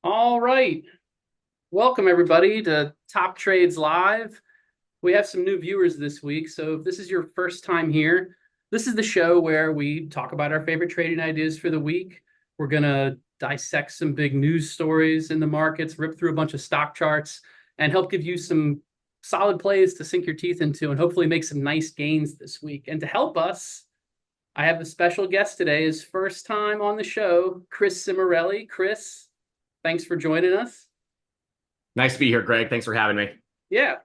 All right. Welcome, everybody, to Top Trades Live. We have some new viewers this week. So, if this is your first time here, this is the show where we talk about our favorite trading ideas for the week. We're going to dissect some big news stories in the markets, rip through a bunch of stock charts, and help give you some solid plays to sink your teeth into and hopefully make some nice gains this week. And to help us, I have a special guest today, his first time on the show, Chris Cimorelli. Chris, thanks for joining us. Nice to be here, Greg. Thanks for having me. Yeah,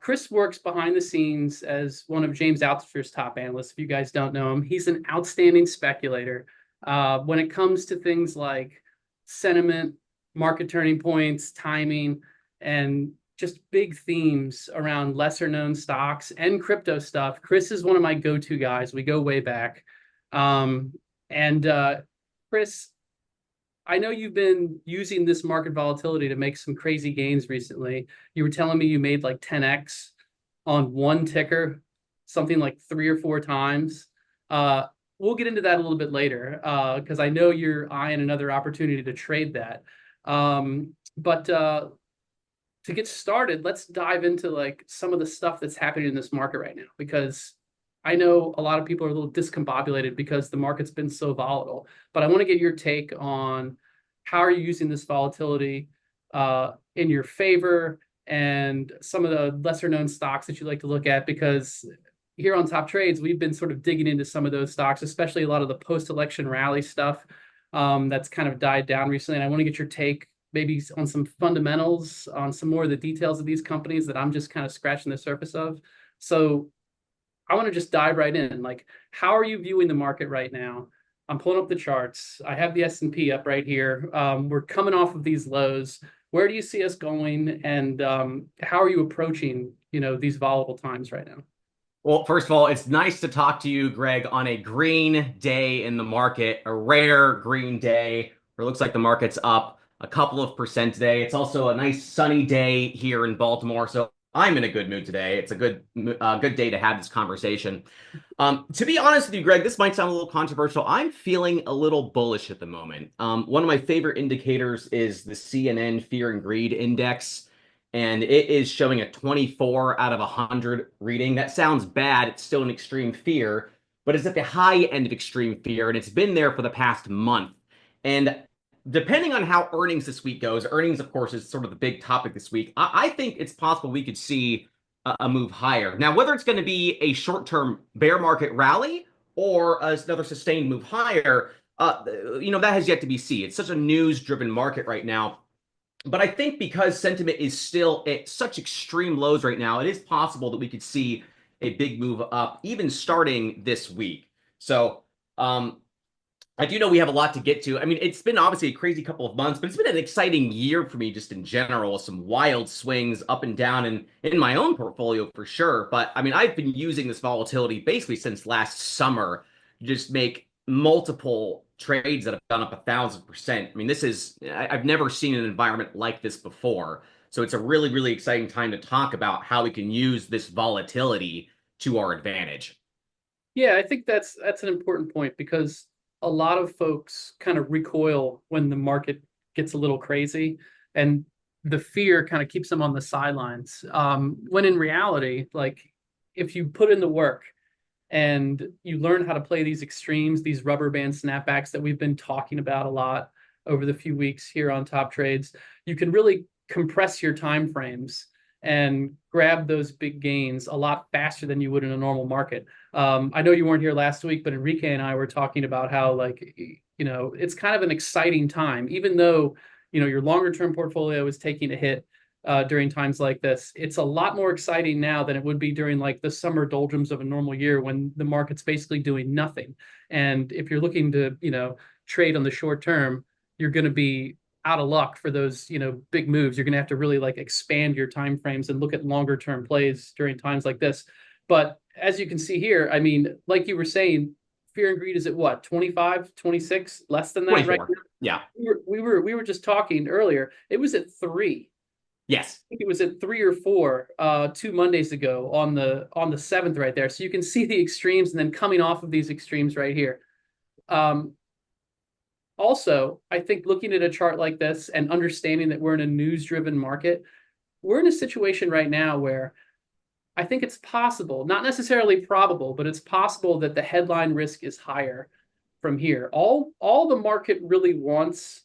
Chris works behind the scenes as one of James Altucher's top analysts. If you guys don't know him, he's an outstanding speculator. When it comes to things like sentiment, market turning points, timing, and just big themes around lesser known stocks and crypto stuff, Chris is one of my go-to guys. We go way back. And Chris, I know you've been using this market volatility to make some crazy gains recently. You were telling me you made like 10x on one ticker, something like 3 or 4 times. We'll get into that a little bit later because I know you're eyeing another opportunity to trade that. But to get started, let's dive into like some of the stuff that's happening in this market right now, because I know a lot of people are a little discombobulated because the market's been so volatile. But I want to get your take on how are you using this volatility in your favor, and some of the lesser known stocks that you like to look at, because here on Top Trades, we've been sort of digging into some of those stocks, especially a lot of the post-election rally stuff that's kind of died down recently. And I want to get your take maybe on some fundamentals, on some more of the details of these companies that I'm just kind of scratching the surface of. So I want to just dive right in. Like, how are you viewing the market right now? I'm pulling up the charts. I have the S&P up right here. We're coming off of these lows. Where do you see us going, and how are you approaching, these volatile times right now? Well, first of all, it's nice to talk to you, Greg, on a green day in the market, a rare green day where it looks like the market's up a couple of percent today. It's also a nice sunny day here in Baltimore, so I'm in a good mood today. It's a good day to have this conversation. To be honest with you, Greg, this might sound a little controversial. I'm feeling a little bullish at the moment. One of my favorite indicators is the CNN Fear and Greed Index, and it is showing a 24 out of 100 reading. That sounds bad. It's still an extreme fear, but it's at the high end of extreme fear, and it's been there for the past month. And depending on how earnings this week goes, earnings, of course, is sort of the big topic this week. I think it's possible we could see a move higher. Now, whether it's going to be a short-term bear market rally or another sustained move higher, that has yet to be seen. It's such a news-driven market right now. But I think because sentiment is still at such extreme lows right now, it is possible that we could see a big move up, even starting this week. So, I do know we have a lot to get to. I mean, it's been obviously a crazy couple of months, but it's been an exciting year for me just in general. Some wild swings up and down in my own portfolio for sure. But I mean, I've been using this volatility basically since last summer to just make multiple trades that have gone up 1,000%. I mean, I've never seen an environment like this before. So it's a really, really exciting time to talk about how we can use this volatility to our advantage. Yeah, I think that's an important point, because a lot of folks kind of recoil when the market gets a little crazy, and the fear kind of keeps them on the sidelines. When in reality, like, if you put in the work and you learn how to play these extremes, these rubber band snapbacks that we've been talking about a lot over the few weeks here on Top Trades, you can really compress your time frames and grab those big gains a lot faster than you would in a normal market. I know you weren't here last week, but Enrique and I were talking about how, like, it's kind of an exciting time, even though, your longer term portfolio is taking a hit during times like this. It's a lot more exciting now than it would be during like the summer doldrums of a normal year when the market's basically doing nothing. And if you're looking to, trade on the short term, you're going to be out of luck for those, big moves. You're going to have to really like expand your time frames and look at longer term plays during times like this. But as you can see here, I mean, like you were saying, fear and greed is at what, 25, 26, less than that right 24. now? Yeah. We were just talking earlier. It was at 3. Yes. Think it was at 3 or 4 2 Mondays ago on the 7th right there. So you can see the extremes, and then coming off of these extremes right here. also, I think looking at a chart like this and understanding that we're in a news-driven market, we're in a situation right now where I think it's possible, not necessarily probable, but it's possible that the headline risk is higher from here. All the market really wants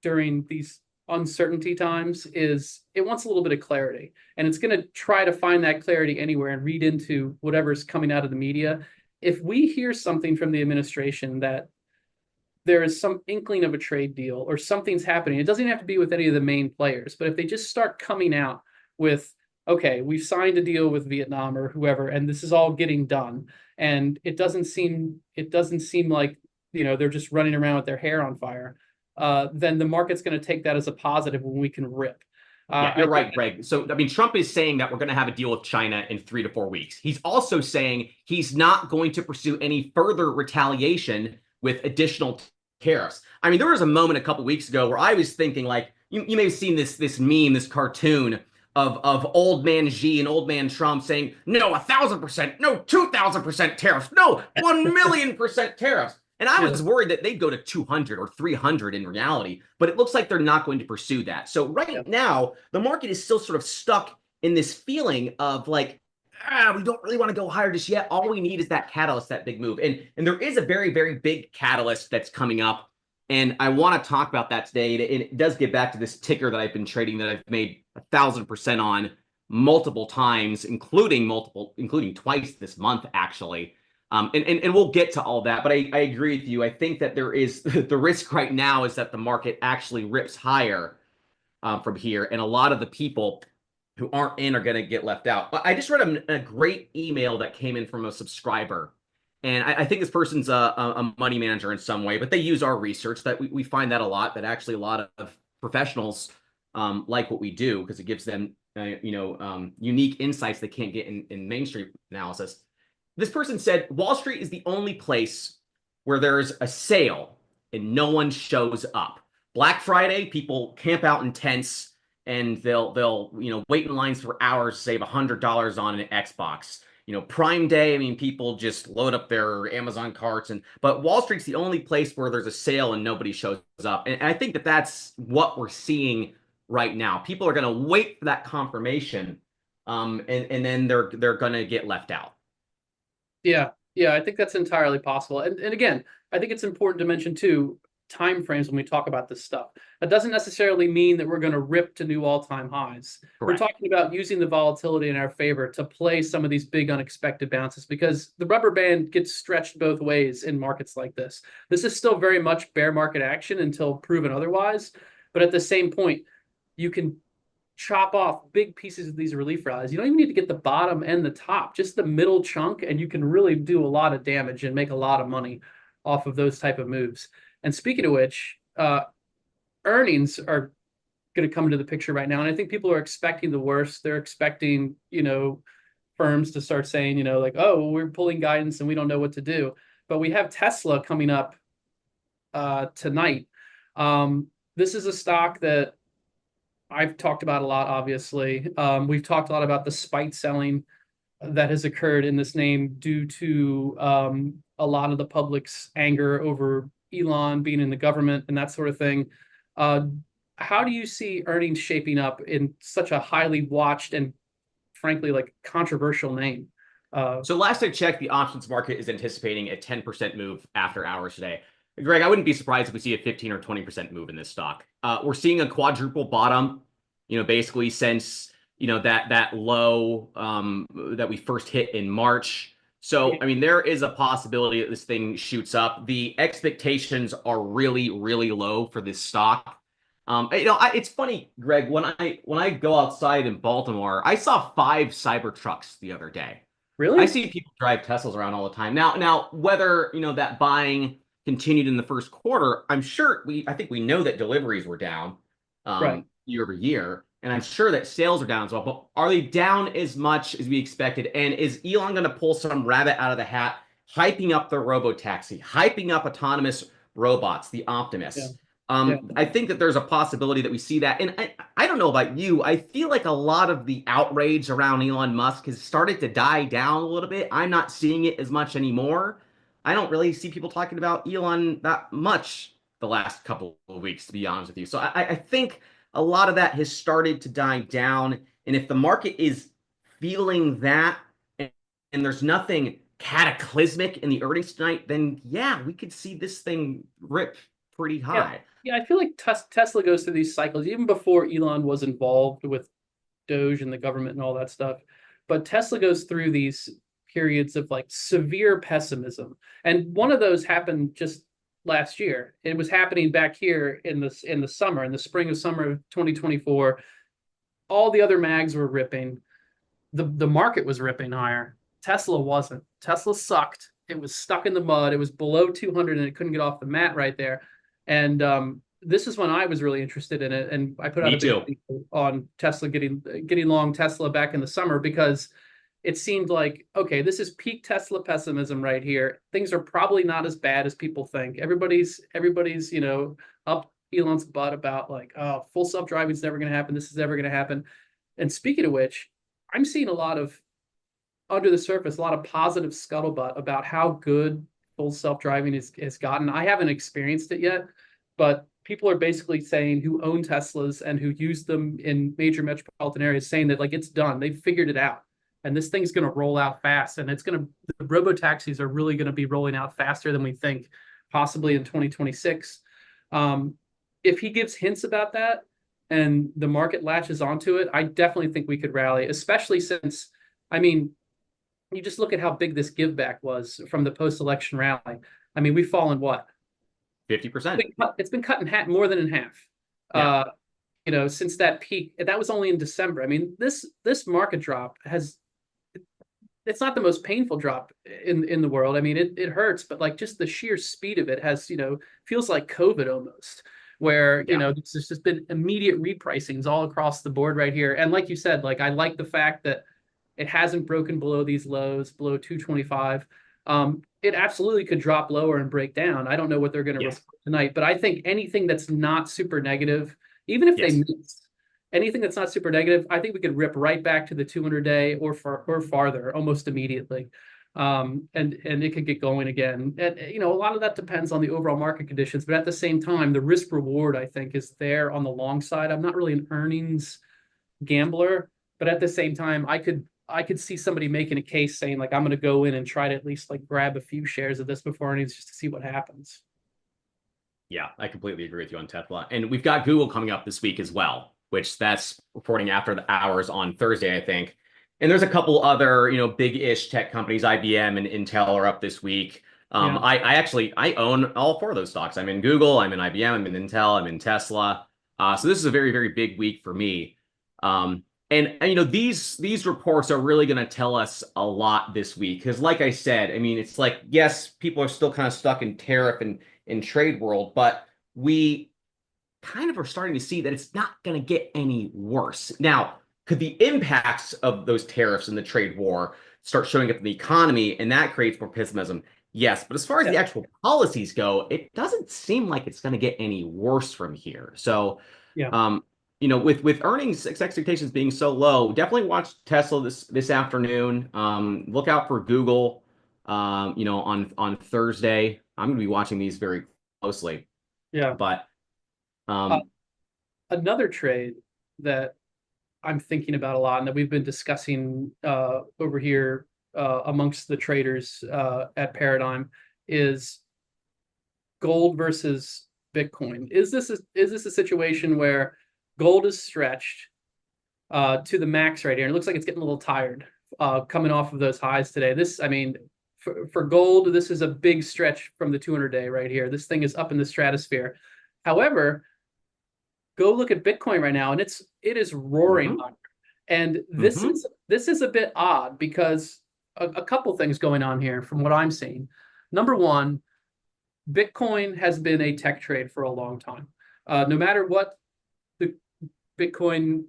during these uncertainty times is it wants a little bit of clarity, and it's going to try to find that clarity anywhere and read into whatever's coming out of the media. If we hear something from the administration that there is some inkling of a trade deal or something's happening, it doesn't have to be with any of the main players, but if they just start coming out with, okay, we've signed a deal with Vietnam or whoever, and this is all getting done, and it doesn't seem like, they're just running around with their hair on fire, then the market's going to take that as a positive when we can rip. Yeah, you're right, Greg. So, I mean, Trump is saying that we're going to have a deal with China in 3 to 4 weeks. He's also saying he's not going to pursue any further retaliation with additional tariffs. I mean, there was a moment a couple weeks ago where I was thinking, like, you may have seen this meme, this cartoon of old man Xi and old man Trump saying, no, 1,000%, no, 2,000% tariffs, no, 1,000,000% tariffs. And I was worried that they'd go to 200 or 300 in reality, but it looks like they're not going to pursue that. So right now, the market is still sort of stuck in this feeling of like, we don't really want to go higher just yet. All we need is that catalyst, that big move. And there is a very, very big catalyst that's coming up. And I want to talk about that today. And it does get back to this ticker that I've been trading that I've made 1,000% on multiple times, including twice this month, actually. And we'll get to all that, but I agree with you. I think that there is the risk right now is that the market actually rips higher from here, and a lot of the people who aren't in are going to get left out. But I just read a great email that came in from a subscriber, and I think this person's a money manager in some way, but they use our research that we find that a lot, that actually a lot of professionals like what we do because it gives them unique insights they can't get in mainstream analysis. This person said, Wall Street is the only place where there's a sale and no one shows up. Black Friday, people camp out in tents and they'll wait in lines for hours to save $100 on an Xbox. Prime Day, I mean, people just load up their Amazon carts, but Wall Street's the only place where there's a sale and nobody shows up. And I think that that's what we're seeing right now. People are going to wait for that confirmation, and then they're going to get left out. Yeah, I think that's entirely possible. And again, I think it's important to mention too, time frames when we talk about this stuff. That doesn't necessarily mean that we're going to rip to new all-time highs. Correct. We're talking about using the volatility in our favor to play some of these big unexpected bounces because the rubber band gets stretched both ways in markets like this. This is still very much bear market action until proven otherwise. But at the same point, you can chop off big pieces of these relief rallies. You don't even need to get the bottom and the top, just the middle chunk, and you can really do a lot of damage and make a lot of money off of those type of moves. And speaking of which, earnings are going to come into the picture right now. And I think people are expecting the worst. They're expecting, firms to start saying, like, oh, we're pulling guidance and we don't know what to do. But we have Tesla coming up tonight. This is a stock that I've talked about a lot, obviously. We've talked a lot about the spite selling that has occurred in this name due to a lot of the public's anger over Elon being in the government and that sort of thing. How do you see earnings shaping up in such a highly watched and frankly, like controversial name? So last I checked, the options market is anticipating a 10% move after hours today. Greg, I wouldn't be surprised if we see a 15 or 20% move in this stock. We're seeing a quadruple bottom, basically since, that low that we first hit in March. So, I mean, there is a possibility that this thing shoots up. The expectations are really, really low for this stock. It's funny, Greg, when I go outside in Baltimore, I saw 5 Cybertrucks the other day. Really? I see people drive Teslas around all the time. Now, whether, that buying continued in the first quarter, I think we know that deliveries were down year over year, and I'm sure that sales are down as well. But are they down as much as we expected? And is Elon going to pull some rabbit out of the hat, hyping up the robotaxi, hyping up autonomous robots, the Optimus? Yeah. I think that there's a possibility that we see that. And I don't know about you. I feel like a lot of the outrage around Elon Musk has started to die down a little bit. I'm not seeing it as much anymore. I don't really see people talking about Elon that much the last couple of weeks, to be honest with you. So I think a lot of that has started to die down. And if the market is feeling that, and there's nothing cataclysmic in the earnings tonight, then yeah, we could see this thing rip pretty Yeah. high. Yeah, I feel like Tesla goes through these cycles even before Elon was involved with Doge and the government and all that stuff. But Tesla goes through these periods of like severe pessimism. And one of those happened just last year. It was happening back here in the summer, in the spring of summer of 2024. All the other mags were ripping. The market was ripping higher. Tesla wasn't. Tesla sucked. It was stuck in the mud. It was below 200 and it couldn't get off the mat right there. And this is when I was really interested in it, and I put out Me a big too. video on Tesla getting long Tesla back in the summer because it seemed like, okay, this is peak Tesla pessimism right here. Things are probably not as bad as people think. Everybody's up Elon's butt about like, oh, full self-driving is never going to happen. This is never going to happen. And speaking of which, I'm seeing a lot of under the surface, a lot of positive scuttlebutt about how good full self-driving has gotten. I haven't experienced it yet, but people are basically saying who own Teslas and who use them in major metropolitan areas saying that like it's done. They've figured it out. And this thing's going to roll out fast. And the robo taxis are really going to be rolling out faster than we think, possibly in 2026. If he gives hints about that and the market latches onto it, I definitely think we could rally, especially since, I mean, you just look at how big this give back was from the post-election rally. I mean, we've fallen what? 50%. It's been cut in half, more than in half. Yeah. Since that peak. That was only in December. I mean, this market drop it's not the most painful drop in the world. I mean, it hurts, but like just the sheer speed of it has, feels like COVID almost, where, Yeah. there's just been immediate repricings all across the board right here. And like you said, like I like the fact that it hasn't broken below these lows, below 225. It absolutely could drop lower and break down. I don't know what they're going to Yes. report tonight, but I think anything that's not super negative, even if they Yes. miss, anything that's not super negative, I think we could rip right back to the 200-day or farther almost immediately. And it could get going again. And a lot of that depends on the overall market conditions, but at the same time, the risk reward I think is there on the long side. I'm not really an earnings gambler, but at the same time, I could see somebody making a case saying like I'm going to go in and try to at least like grab a few shares of this before earnings just to see what happens. Yeah, I completely agree with you on Tesla. And we've got Google coming up this week as well, which that's reporting after the hours on Thursday, I think. And there's a couple other, big-ish tech companies, IBM and Intel are up this week. Yeah. I own all four of those stocks. I'm in Google, I'm in IBM, I'm in Intel, I'm in Tesla. So this is a very, very big week for me. And these reports are really going to tell us a lot this week because, like I said, I mean, it's like, yes, people are still kind of stuck in tariff and in trade world, but we kind of are starting to see that it's not going to get any worse. Now, could the impacts of those tariffs and the trade war start showing up in the economy and that creates more pessimism? Yes, but as far as the actual policies go, it doesn't seem like it's going to get any worse from here. So, Yeah. with earnings expectations being so low, definitely watch Tesla this afternoon. Look out for Google, on Thursday. I'm going to be watching these very closely. Yeah. But Another trade that I'm thinking about a lot and that we've been discussing over here amongst the traders at Paradigm is gold versus Bitcoin. Is this a situation where gold is stretched to the max right here? And it looks like it's getting a little tired coming off of those highs today. I mean, for gold, this is a big stretch from the 200-day right here. This thing is up in the stratosphere. However, go look at Bitcoin right now, and it is roaring under. And this is a bit odd because a couple things going on here from what I'm seeing. Number one, Bitcoin has been a tech trade for a long time. No matter what the Bitcoin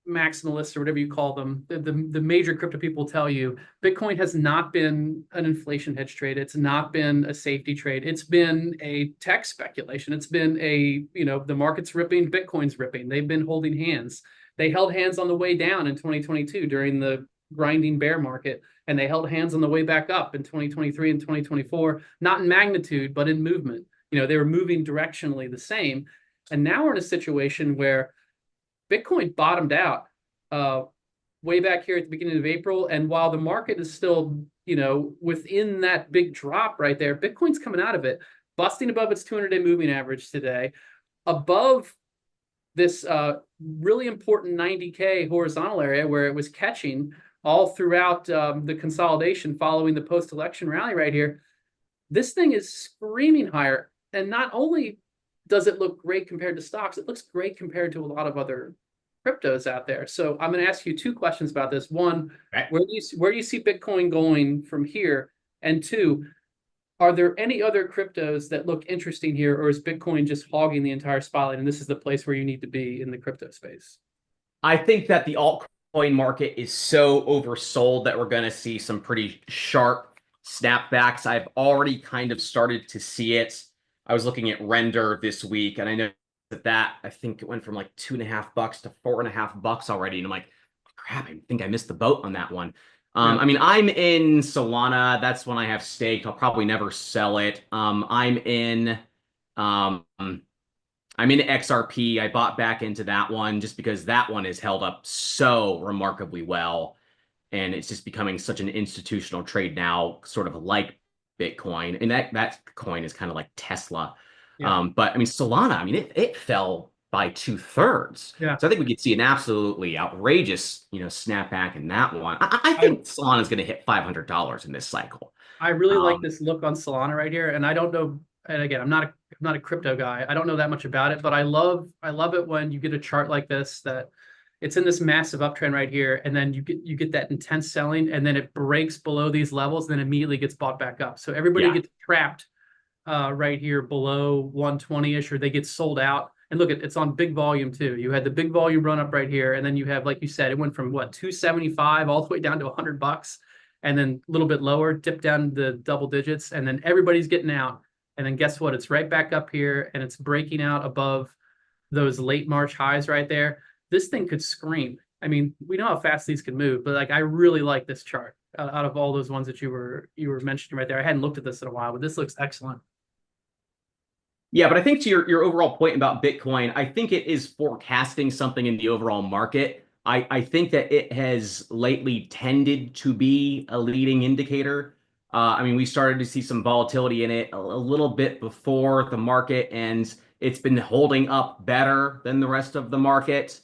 maximalists or whatever you call them, the major crypto people tell you, Bitcoin has not been an inflation hedge trade. It's not been a safety trade. It's been a tech speculation. It's been the market's ripping, Bitcoin's ripping. They've been holding hands. They held hands on the way down in 2022 during the grinding bear market, and they held hands on the way back up in 2023 and 2024, not in magnitude, but in movement. They were moving directionally the same. And now we're in a situation where Bitcoin bottomed out way back here at the beginning of April. And while the market is still, within that big drop right there, Bitcoin's coming out of it, busting above its 200-day moving average today, above this really important 90K horizontal area where it was catching all throughout the consolidation following the post-election rally right here. This thing is screaming higher. And not only does it look great compared to stocks, it looks great compared to a lot of other cryptos out there. So I'm going to ask you two questions about this. One, where do you see Bitcoin going from here? And two, are there any other cryptos that look interesting here, or is Bitcoin just hogging the entire spotlight and this is the place where you need to be in the crypto space? I think that the altcoin market is so oversold that we're going to see some pretty sharp snapbacks. I've already kind of started to see it. I was looking at Render this week, and I know that I think it went from like $2.50 to $4.50 already. And I'm like, crap, I think I missed the boat on that one. I mean, I'm in Solana. That's one I have staked. I'll probably never sell it. I'm in XRP. I bought back into that one just because that one is held up so remarkably well. And it's just becoming such an institutional trade now, sort of like Bitcoin. And that coin is kind of like Tesla. Yeah. But I mean, Solana, I mean, it fell by 2/3. Yeah. So I think we could see an absolutely outrageous, snapback in that one. I think Solana is going to hit $500 in this cycle. I really like this look on Solana right here. And I don't know, and again, I'm not a crypto guy. I don't know that much about it, but I love it when you get a chart like this that it's in this massive uptrend right here, and then you get that intense selling, and then it breaks below these levels, then immediately gets bought back up. So everybody gets trapped right here below 120-ish, or they get sold out. And look, it's on big volume too. You had the big volume run up right here, and then you have, like you said, it went from what, 275 all the way down to $100, and then a little bit lower, dipped down to double digits, and then everybody's getting out. And then guess what? It's right back up here, and it's breaking out above those late March highs right there. This thing could scream. I mean, we know how fast these can move, but like I really like this chart out of all those ones that you were mentioning right there. I hadn't looked at this in a while, but this looks excellent. Yeah, but I think to your overall point about Bitcoin, I think it is forecasting something in the overall market. I think that it has lately tended to be a leading indicator. I mean, we started to see some volatility in it a little bit before the market, and it's been holding up better than the rest of the market.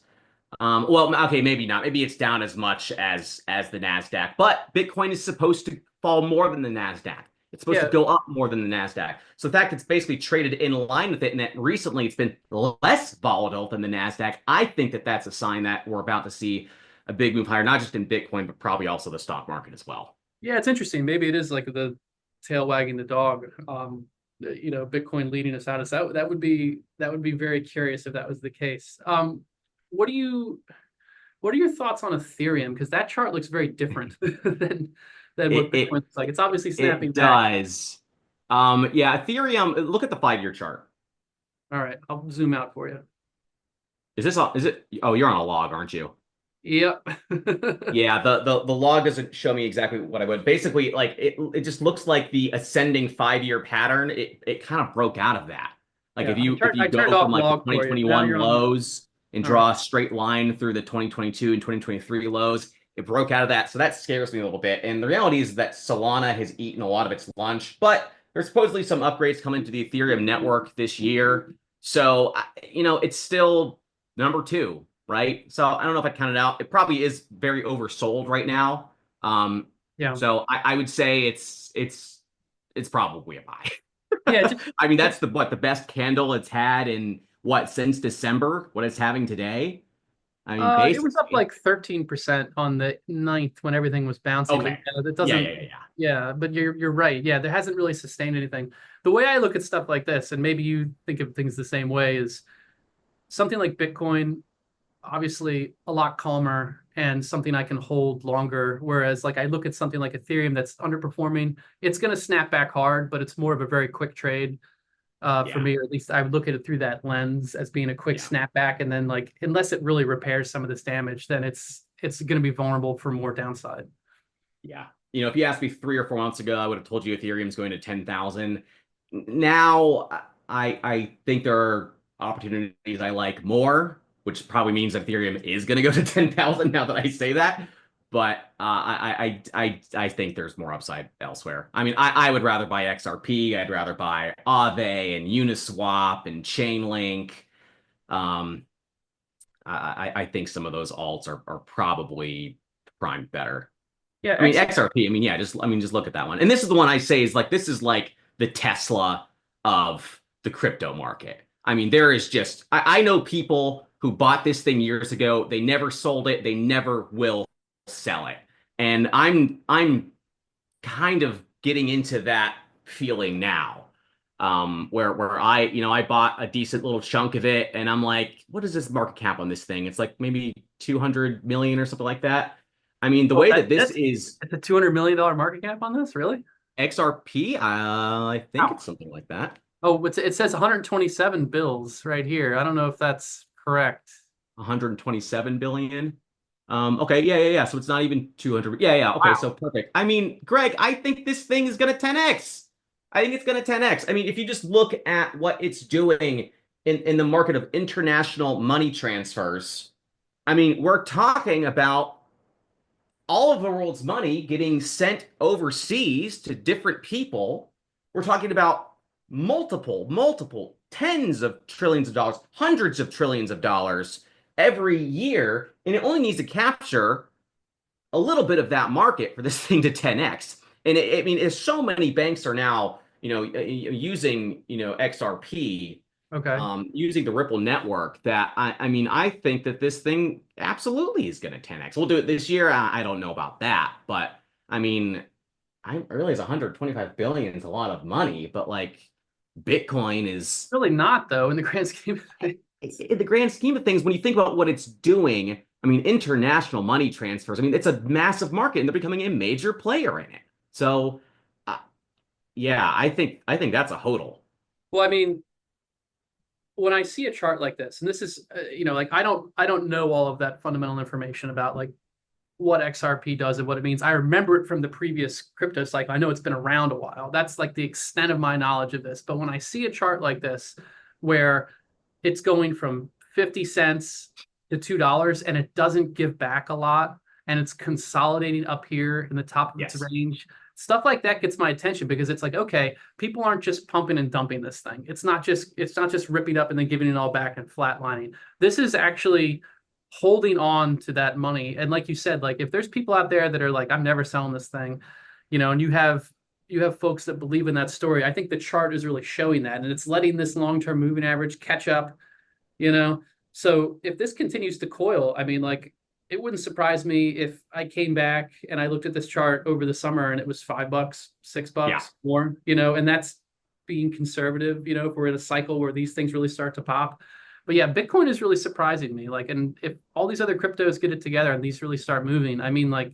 Well, okay, maybe not. Maybe it's down as much as the NASDAQ, but Bitcoin is supposed to fall more than the NASDAQ. It's supposed to go up more than the NASDAQ. So the fact it's basically traded in line with it, and that recently it's been less volatile than the NASDAQ, I think that that's a sign that we're about to see a big move higher, not just in Bitcoin, but probably also the stock market as well. Yeah, it's interesting. Maybe it is like the tail wagging the dog. Bitcoin leading us out. That would be very curious if that was the case. What are your thoughts on Ethereum? Because that chart looks very different than what Bitcoin looks like. It's obviously snapping back. It does. Yeah, Ethereum, look at the 5-year chart. All right, I'll zoom out for you. Oh, you're on a log, aren't you? Yep. Yeah, the log doesn't show me exactly what I would. Basically, like it just looks like the ascending 5-year pattern. It kind of broke out of that. Like if you go from like the 2021 lows and draw a straight line through the 2022 and 2023 lows, it broke out of that. So that scares me a little bit. And the reality is that Solana has eaten a lot of its lunch, but there's supposedly some upgrades coming to the Ethereum network this year. So, it's still number 2, right? So I don't know if I'd count it out. It probably is very oversold right now. So I would say it's probably a buy. Yeah. I mean, that's the best candle it's had in since December, what it's having today. I mean, basically, it was up like 13% on the 9th when everything was bouncing. Okay. That doesn't. Yeah, but you're right. Yeah, there hasn't really sustained anything. The way I look at stuff like this, and maybe you think of things the same way, is something like Bitcoin, obviously a lot calmer and something I can hold longer. Whereas like I look at something like Ethereum that's underperforming, it's going to snap back hard, but it's more of a very quick trade. For me, or at least I would look at it through that lens as being a quick snapback, and then like unless it really repairs some of this damage, then it's it's going to be vulnerable for more downside. Yeah. If you asked me 3 or 4 months ago, I would have told you Ethereum's going to 10,000. Now, I think there are opportunities I like more, which probably means that Ethereum is going to go to 10,000 now that I say that. But I think there's more upside elsewhere. I mean, I would rather buy XRP. I'd rather buy Aave and Uniswap and Chainlink. I think some of those alts are probably primed better. Yeah, I mean, XRP, just look at that one. And this is the one I say is like, this is like the Tesla of the crypto market. I mean, there is just, I know people who bought this thing years ago. They never sold it. They never will sell it. And I'm kind of getting into that feeling now, where I bought a decent little chunk of it, and I'm like, what is this market cap on this thing? It's like maybe 200 million or something like that. I mean, the way that this is, it's a $200 million market cap on this, really? XRP, I think it's something like that. Oh, it says 127 bills right here. I don't know if that's correct. 127 billion. Okay, yeah. So it's not even 200. Yeah. Okay, wow. So perfect. I mean, Greg, I think this thing is going to 10x. I think it's going to 10x. I mean, if you just look at what it's doing in the market of international money transfers, I mean, we're talking about all of the world's money getting sent overseas to different people. We're talking about multiple tens of trillions of dollars, hundreds of trillions of dollars every year, and it only needs to capture a little bit of that market for this thing to 10x. And I mean, as so many banks are now, using, XRP, using the Ripple network, that I think that this thing absolutely is going to 10x. We'll do it this year. I don't know about that, but I mean, I realize 125 billion is a lot of money, but like Bitcoin is really not, though, in the grand scheme of things. In the grand scheme of things, when you think about what it's doing, I mean, international money transfers, I mean, it's a massive market, and they're becoming a major player in it. So, yeah, I think that's a hodl. Well, I mean, when I see a chart like this, and this is, like I don't know all of that fundamental information about like what XRP does and what it means. I remember it from the previous crypto cycle. I know it's been around a while. That's like the extent of my knowledge of this. But when I see a chart like this, where it's going from 50 cents to $2 and it doesn't give back a lot, and it's consolidating up here in the top of its range, stuff like that gets my attention, because it's like, okay, people aren't just pumping and dumping this thing. It's not just ripping up and then giving it all back and flatlining. This is actually holding on to that money. And like you said, like if there's people out there that are like, I'm never selling this thing, and you have folks that believe in that story, I think the chart is really showing that, and it's letting this long-term moving average catch up, So if this continues to coil, I mean, like, it wouldn't surprise me if I came back and I looked at this chart over the summer and it was $5, $6 more, and that's being conservative, if we're in a cycle where these things really start to pop. But yeah, Bitcoin is really surprising me. Like, and if all these other cryptos get it together and these really start moving, I mean, like,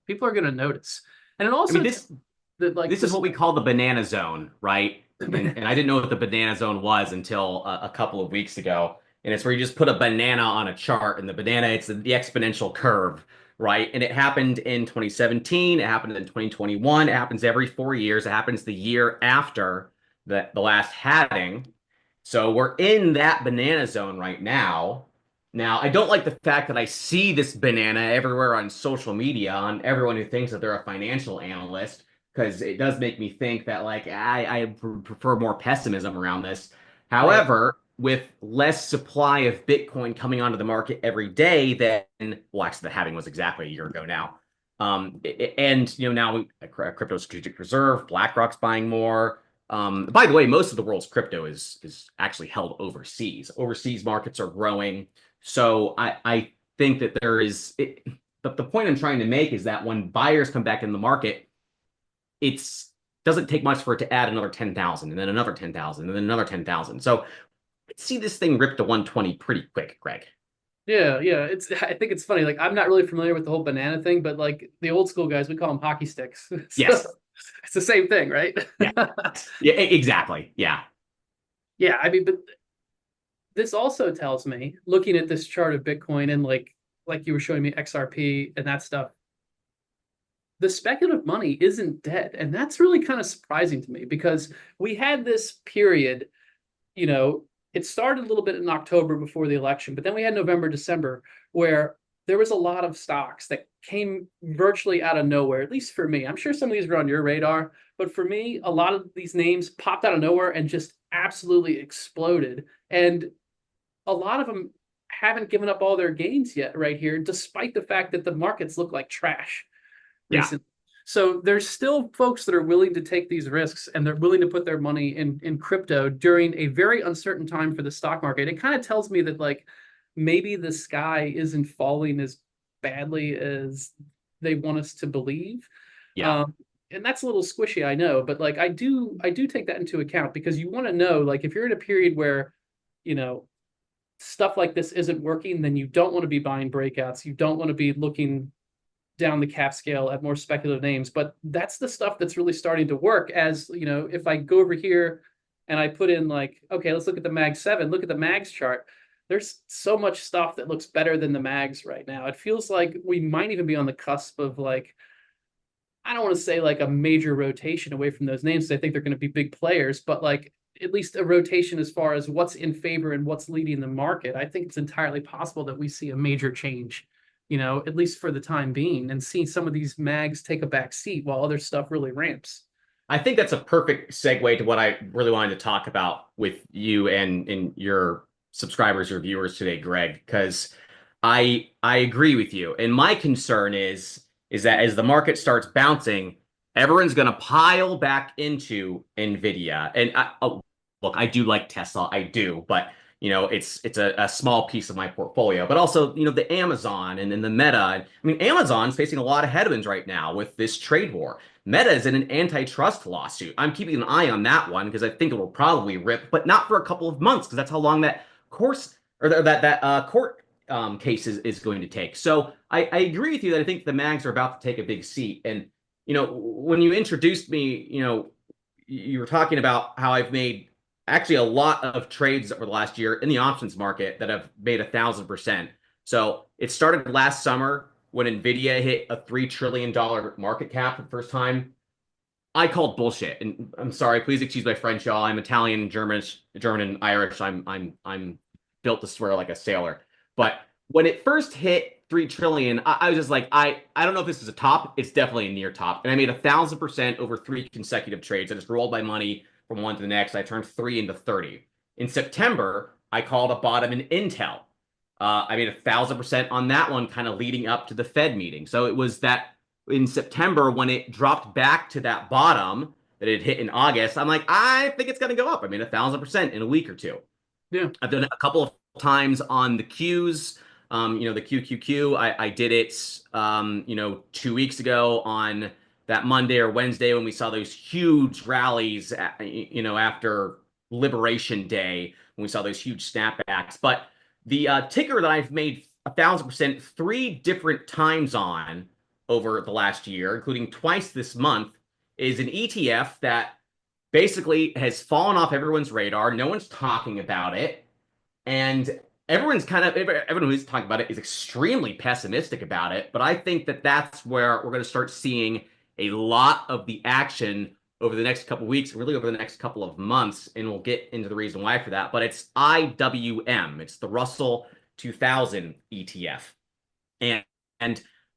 people are going to notice. And it also, this is what we call the banana zone, right? And I didn't know what the banana zone was until a couple of weeks ago. And it's where you just put a banana on a chart, and the banana, it's the exponential curve, right? And it happened in 2017. It happened in 2021. It happens every 4 years. It happens the year after the last halving. So we're in that banana zone right now. Now, I don't like the fact that I see this banana everywhere on social media, on everyone who thinks that they're a financial analyst, because it does make me think that, like, I prefer more pessimism around this. However, with less supply of Bitcoin coming onto the market every day, then, well, actually, the halving was exactly a year ago now. And, now Crypto Strategic Reserve, BlackRock's buying more. By the way, most of the world's crypto is actually held overseas. Overseas markets are growing. So I think that there is, the point I'm trying to make is that when buyers come back in the market, it doesn't take much for it to add another 10,000 and then another 10,000 and then another 10,000. So I'd see this thing rip to 120 pretty quick, Greg. Yeah. I think it's funny. Like, I'm not really familiar with the whole banana thing, but like the old school guys, we call them hockey sticks. So yes. It's the same thing, right? Yeah, exactly. Yeah. Yeah. I mean, but this also tells me, looking at this chart of Bitcoin and like like you were showing me XRP and that stuff, the speculative money isn't dead. And that's really kind of surprising to me because we had this period, you know, it started a little bit in October before the election, but then we had November, December, where there was a lot of stocks that came virtually out of nowhere, at least for me. I'm sure some of these were on your radar, but for me, a lot of these names popped out of nowhere and just absolutely exploded. And a lot of them haven't given up all their gains yet right here, despite the fact that the markets look like trash Yeah. recently. So there's still folks that are willing to take these risks and they're willing to put their money in crypto during a very uncertain time for the stock market. It kind of tells me that like maybe the sky isn't falling as badly as they want us to believe. Yeah. And that's a little squishy, I know, but like I do take that into account because you want to know, like if you're in a period where, you know, stuff like this isn't working, then you don't want to be buying breakouts. You don't want to be looking down the cap scale at more speculative names, but that's the stuff that's really starting to work. As you know, if I go over here and I put in like, okay, let's look at the mag 7, look at the mags chart. There's so much stuff that looks better than the mags right now. It feels like we might even be on the cusp of like, I don't want to say like a major rotation away from those names. I think they're going to be big players, but like at least a rotation as far as what's in favor and what's leading the market. I think it's entirely possible that we see a major change, you know, at least for the time being, and see some of these mags take a back seat while other stuff really ramps. I think that's a perfect segue to what I really wanted to talk about with you and your subscribers or viewers today, Greg, because I agree with you. And my concern is that as the market starts bouncing, everyone's going to pile back into Nvidia. And look, I do like Tesla, I do, but you know, it's a small piece of my portfolio. But also, you know, the Amazon and then the Meta. I mean, Amazon's facing a lot of headwinds right now with this trade war. Meta is in an antitrust lawsuit. I'm keeping an eye on that one because I think it will probably rip, but not for a couple of months because that's how long that course or that court case is going to take. So I agree with you that I think the mags are about to take a big seat. And you know, when you introduced me, you know, you were talking about how I've made actually a lot of trades over the last year in the options market that have made 1,000%. So it started last summer when Nvidia hit a $3 trillion market cap for the first time. I called bullshit, and I'm sorry. Please excuse my French, y'all. I'm Italian, German, and Irish. I'm built to swear like a sailor. But when it first hit 3 trillion, I was just like, I don't know if this is a top. It's definitely a near top, and I made 1,000% over 3 consecutive trades. I just rolled my money from one to the next. I turned 3 into 30. In September, I called a bottom in Intel. I made 1,000% on that one, kind of leading up to the Fed meeting. So it was that in September when it dropped back to that bottom that it hit in August. I'm like, I think it's going to go up. I made 1,000% in a week or two. Yeah. I've done it a couple of times on the Qs. You know, the QQQ. I did it, you know, 2 weeks ago on that Monday or Wednesday when we saw those huge rallies, you know, after Liberation Day, when we saw those huge snapbacks. But the ticker that I've made 1,000% 3 different times on over the last year, including twice this month, is an ETF that basically has fallen off everyone's radar. No one's talking about it. And everyone who's talking about it is extremely pessimistic about it. But I think that that's where we're going to start seeing a lot of the action over the next couple of weeks, really over the next couple of months. And we'll get into the reason why for that. But it's IWM. It's the Russell 2000 ETF. And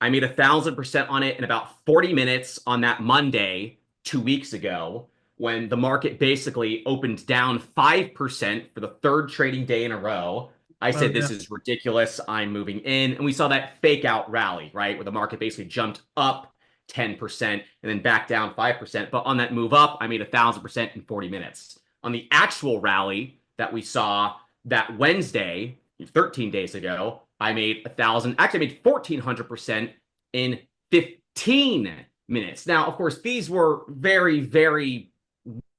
I made 1,000% on it in about 40 minutes on that Monday 2 weeks ago, when the market basically opened down 5% for the 3rd trading day in a row. I said, this is ridiculous. I'm moving in. And we saw that fake out rally, right? Where the market basically jumped up 10% and then back down 5%. But on that move up, I made 1,000% in 40 minutes. On the actual rally that we saw that Wednesday, 13 days ago, I made 1,000, actually I made 1,400% in 15 minutes. Now, of course, these were very, very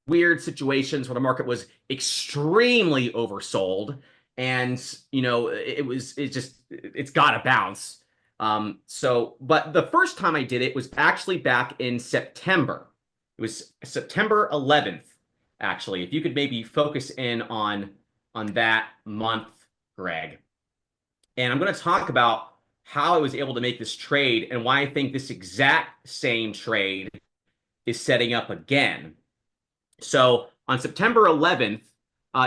weird situations where the market was extremely oversold. And, you know, it's got to bounce. But the first time I did it was actually back in September. It was September 11th, actually. If you could maybe focus in on that month, Greg. And I'm going to talk about how I was able to make this trade and why I think this exact same trade is setting up again. So on September 11th,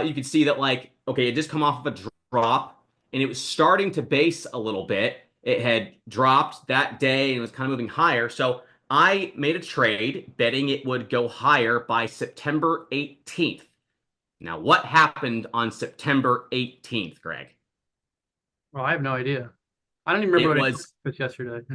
you can see that like, okay, it just come off of a drop and it was starting to base a little bit. It had dropped that day and it was kind of moving higher. So I made a trade betting it would go higher by September 18th. Now, what happened on September 18th, Greg? Well, I have no idea. I don't even remember It what was I did yesterday.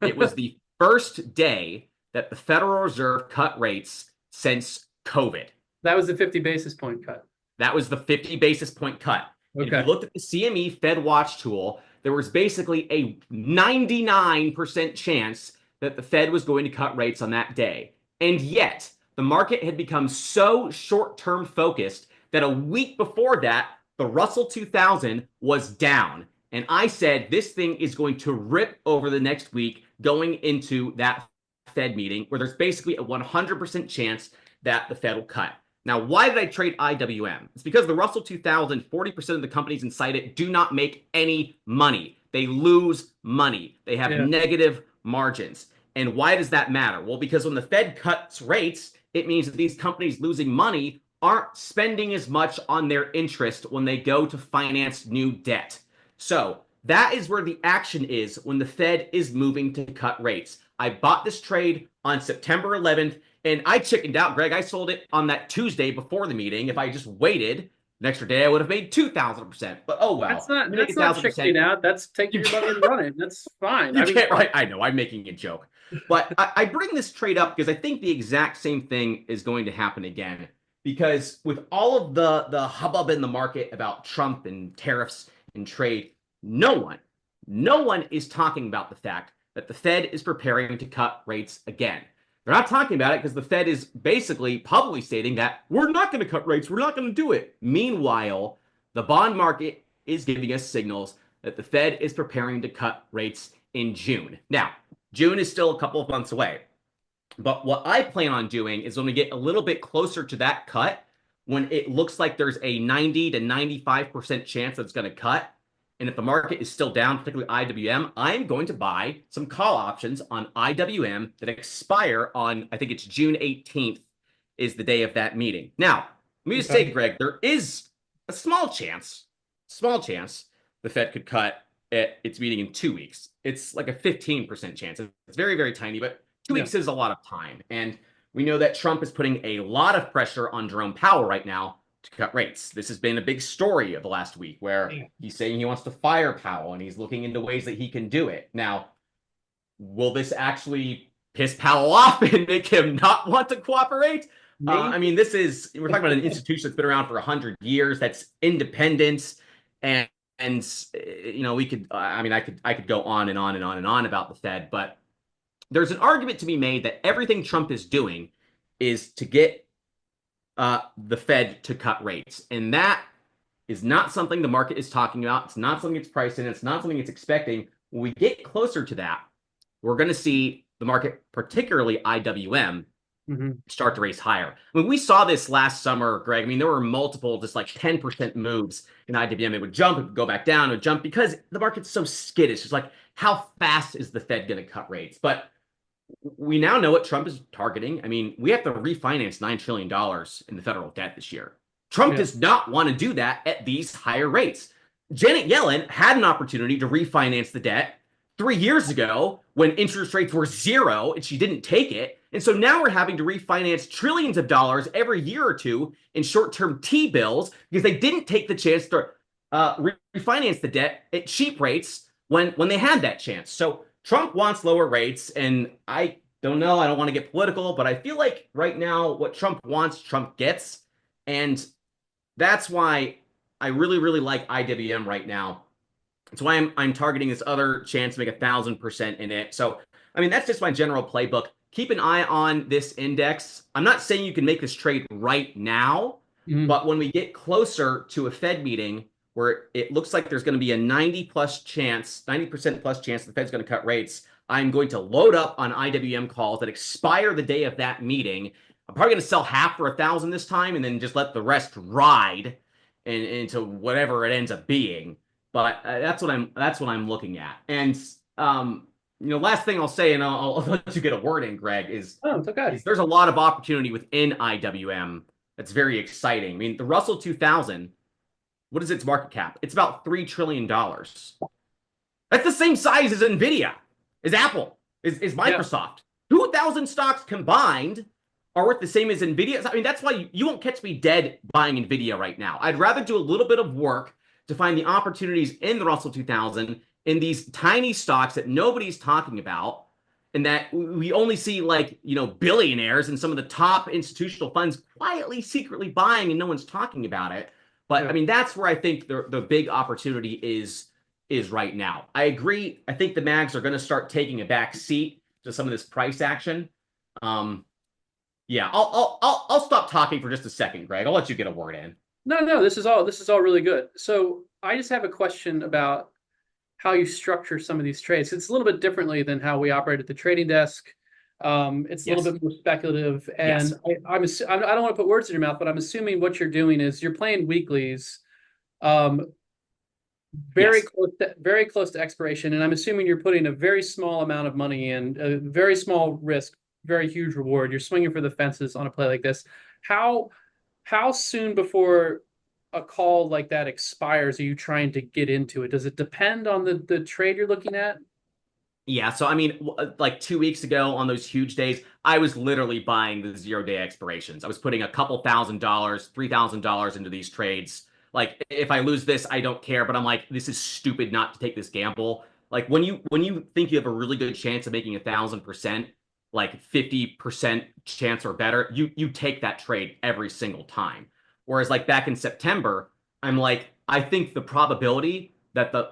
it was the first day that the Federal Reserve cut rates since COVID. That was the 50 basis point cut. That was the 50 basis point cut. And if you Okay. looked at the CME Fed Watch tool, there was basically a 99% chance that the Fed was going to cut rates on that day. And yet, the market had become so short-term focused that a week before that, the Russell 2000 was down. And I said, this thing is going to rip over the next week going into that Fed meeting where there's basically a 100% chance that the Fed will cut. Now, why did I trade IWM? It's because the Russell 2000, 40% of the companies inside it do not make any money. They lose money. They have negative margins. And why does that matter? Well, because when the Fed cuts rates, it means that these companies losing money aren't spending as much on their interest when they go to finance new debt. So that is where the action is when the Fed is moving to cut rates. I bought this trade on September 11th, and I chickened out, Greg. I sold it on that Tuesday before the meeting. If I just waited an extra day, I would have made 2,000%. But oh well. That's not chickening out. That's taking your money and running. That's fine. I know. I'm making a joke. But I bring this trade up because I think the exact same thing is going to happen again. Because with all of the hubbub in the market about Trump and tariffs and trade, no one is talking about the fact that the Fed is preparing to cut rates again. They're not talking about it because the Fed is basically publicly stating that we're not going to cut rates. We're not going to do it. Meanwhile, the bond market is giving us signals that the Fed is preparing to cut rates in June. Now, June is still a couple of months away. But what I plan on doing is when we get a little bit closer to that cut, when it looks like there's a 90 to 95% chance that it's going to cut, and if the market is still down, particularly IWM, I'm going to buy some call options on IWM that expire on, I think it's June 18th is the day of that meeting. Now, let me just say, Greg, there is a small chance the Fed could cut at its meeting in 2 weeks. It's like a 15% chance. It's very, very tiny, but 2 weeks is a lot of time. And we know that Trump is putting a lot of pressure on Jerome Powell right now to cut rates. This has been a big story of the last week where he's saying he wants to fire Powell and he's looking into ways that he can do it. Now, will this actually piss Powell off and make him not want to cooperate? I mean, we're talking about an institution that's been around for 100 years, that's independent. And you know, I could go on and on and on and on about the Fed, but there's an argument to be made that everything Trump is doing is to get the Fed to cut rates. And that is not something the market is talking about. It's not something it's priced in. It's not something it's expecting. When we get closer to that, we're going to see the market, particularly IWM, start to race higher. I mean, we saw this last summer, Greg. I mean, there were multiple just like 10% moves in IWM. It would jump, it would go back down, it would jump because the market's so skittish. It's like, how fast is the Fed going to cut rates? But we now know what Trump is targeting. I mean, we have to refinance $9 trillion in the federal debt this year. Trump does not want to do that at these higher rates. Janet Yellen had an opportunity to refinance the debt 3 years ago when interest rates were zero and she didn't take it. And so now we're having to refinance trillions of dollars every year or two in short-term T-bills because they didn't take the chance to refinance the debt at cheap rates when they had that chance. So Trump wants lower rates, and I don't know, I don't want to get political, but I feel like right now what Trump wants, Trump gets. And that's why I really, really like IWM right now. That's why I'm targeting this other chance to make 1,000% in it. So, I mean, that's just my general playbook. Keep an eye on this index. I'm not saying you can make this trade right now, but when we get closer to a Fed meeting where it looks like there's going to be a 90% plus chance the Fed's going to cut rates, I'm going to load up on IWM calls that expire the day of that meeting. I'm probably going to sell half for 1,000 this time and then just let the rest ride into whatever it ends up being. But that's what I'm looking at. And last thing I'll say, and I'll let you get a word in, Greg, Oh, it's okay. is there's a lot of opportunity within IWM that's very exciting. I mean, the Russell 2000, what is its market cap? It's about $3 trillion. That's the same size as Nvidia, as Apple, is Microsoft. 2,000 stocks combined are worth the same as Nvidia. I mean, that's why you won't catch me dead buying Nvidia right now. I'd rather do a little bit of work to find the opportunities in the Russell 2000 in these tiny stocks that nobody's talking about, and that we only see, like, billionaires and some of the top institutional funds quietly, secretly buying, and no one's talking about it. But I mean, that's where I think the big opportunity is right now. I agree. I think the mags are going to start taking a back seat to some of this price action. Yeah, I'll stop talking for just a second, Greg. I'll let you get a word in. No, this is all really good. So I just have a question about how you structure some of these trades. It's a little bit differently than how we operate at the trading desk. It's a little bit more speculative, and I don't want to put words in your mouth, but I'm assuming what you're doing is you're playing weeklies, very close to expiration, and I'm assuming you're putting a very small amount of money in, a very small risk, very huge reward. You're swinging for the fences on a play like this. How soon before a call like that expires are you trying to get into it? Does it depend on the trade you're looking at? Yeah, so I mean, like 2 weeks ago on those huge days, I was literally buying the 0-day expirations. I was putting a couple $1,000, $3,000 into these trades. Like, if I lose this, I don't care, but I'm like, this is stupid not to take this gamble. Like, when you think you have a really good chance of making 1,000%, like 50% chance or better, you take that trade every single time. Whereas, like, back in September, I'm like, I think the probability that the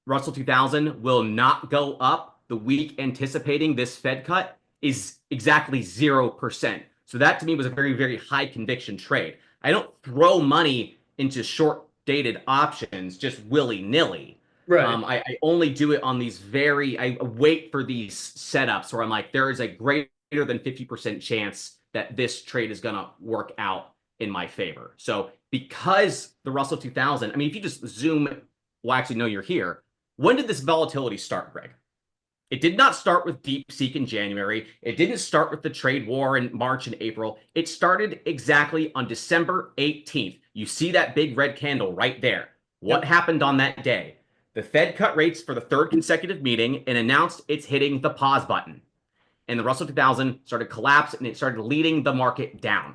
Russell 2000 will not go up the week anticipating this Fed cut is exactly 0%. So that to me was a very, very high conviction trade. I don't throw money into short dated options just willy-nilly. Right. I only do it on these I wait for these setups where I'm like, there is a greater than 50% chance that this trade is going to work out in my favor. So because the Russell 2000, I mean, if you just zoom, well, actually, no, you're here. When did this volatility start, Greg? It did not start with DeepSeek in January. It didn't start with the trade war in March and April. It started exactly on December 18th. You see that big red candle right there. What happened on that day? The Fed cut rates for the third consecutive meeting and announced it's hitting the pause button. And the Russell 2000 started collapsing and it started leading the market down.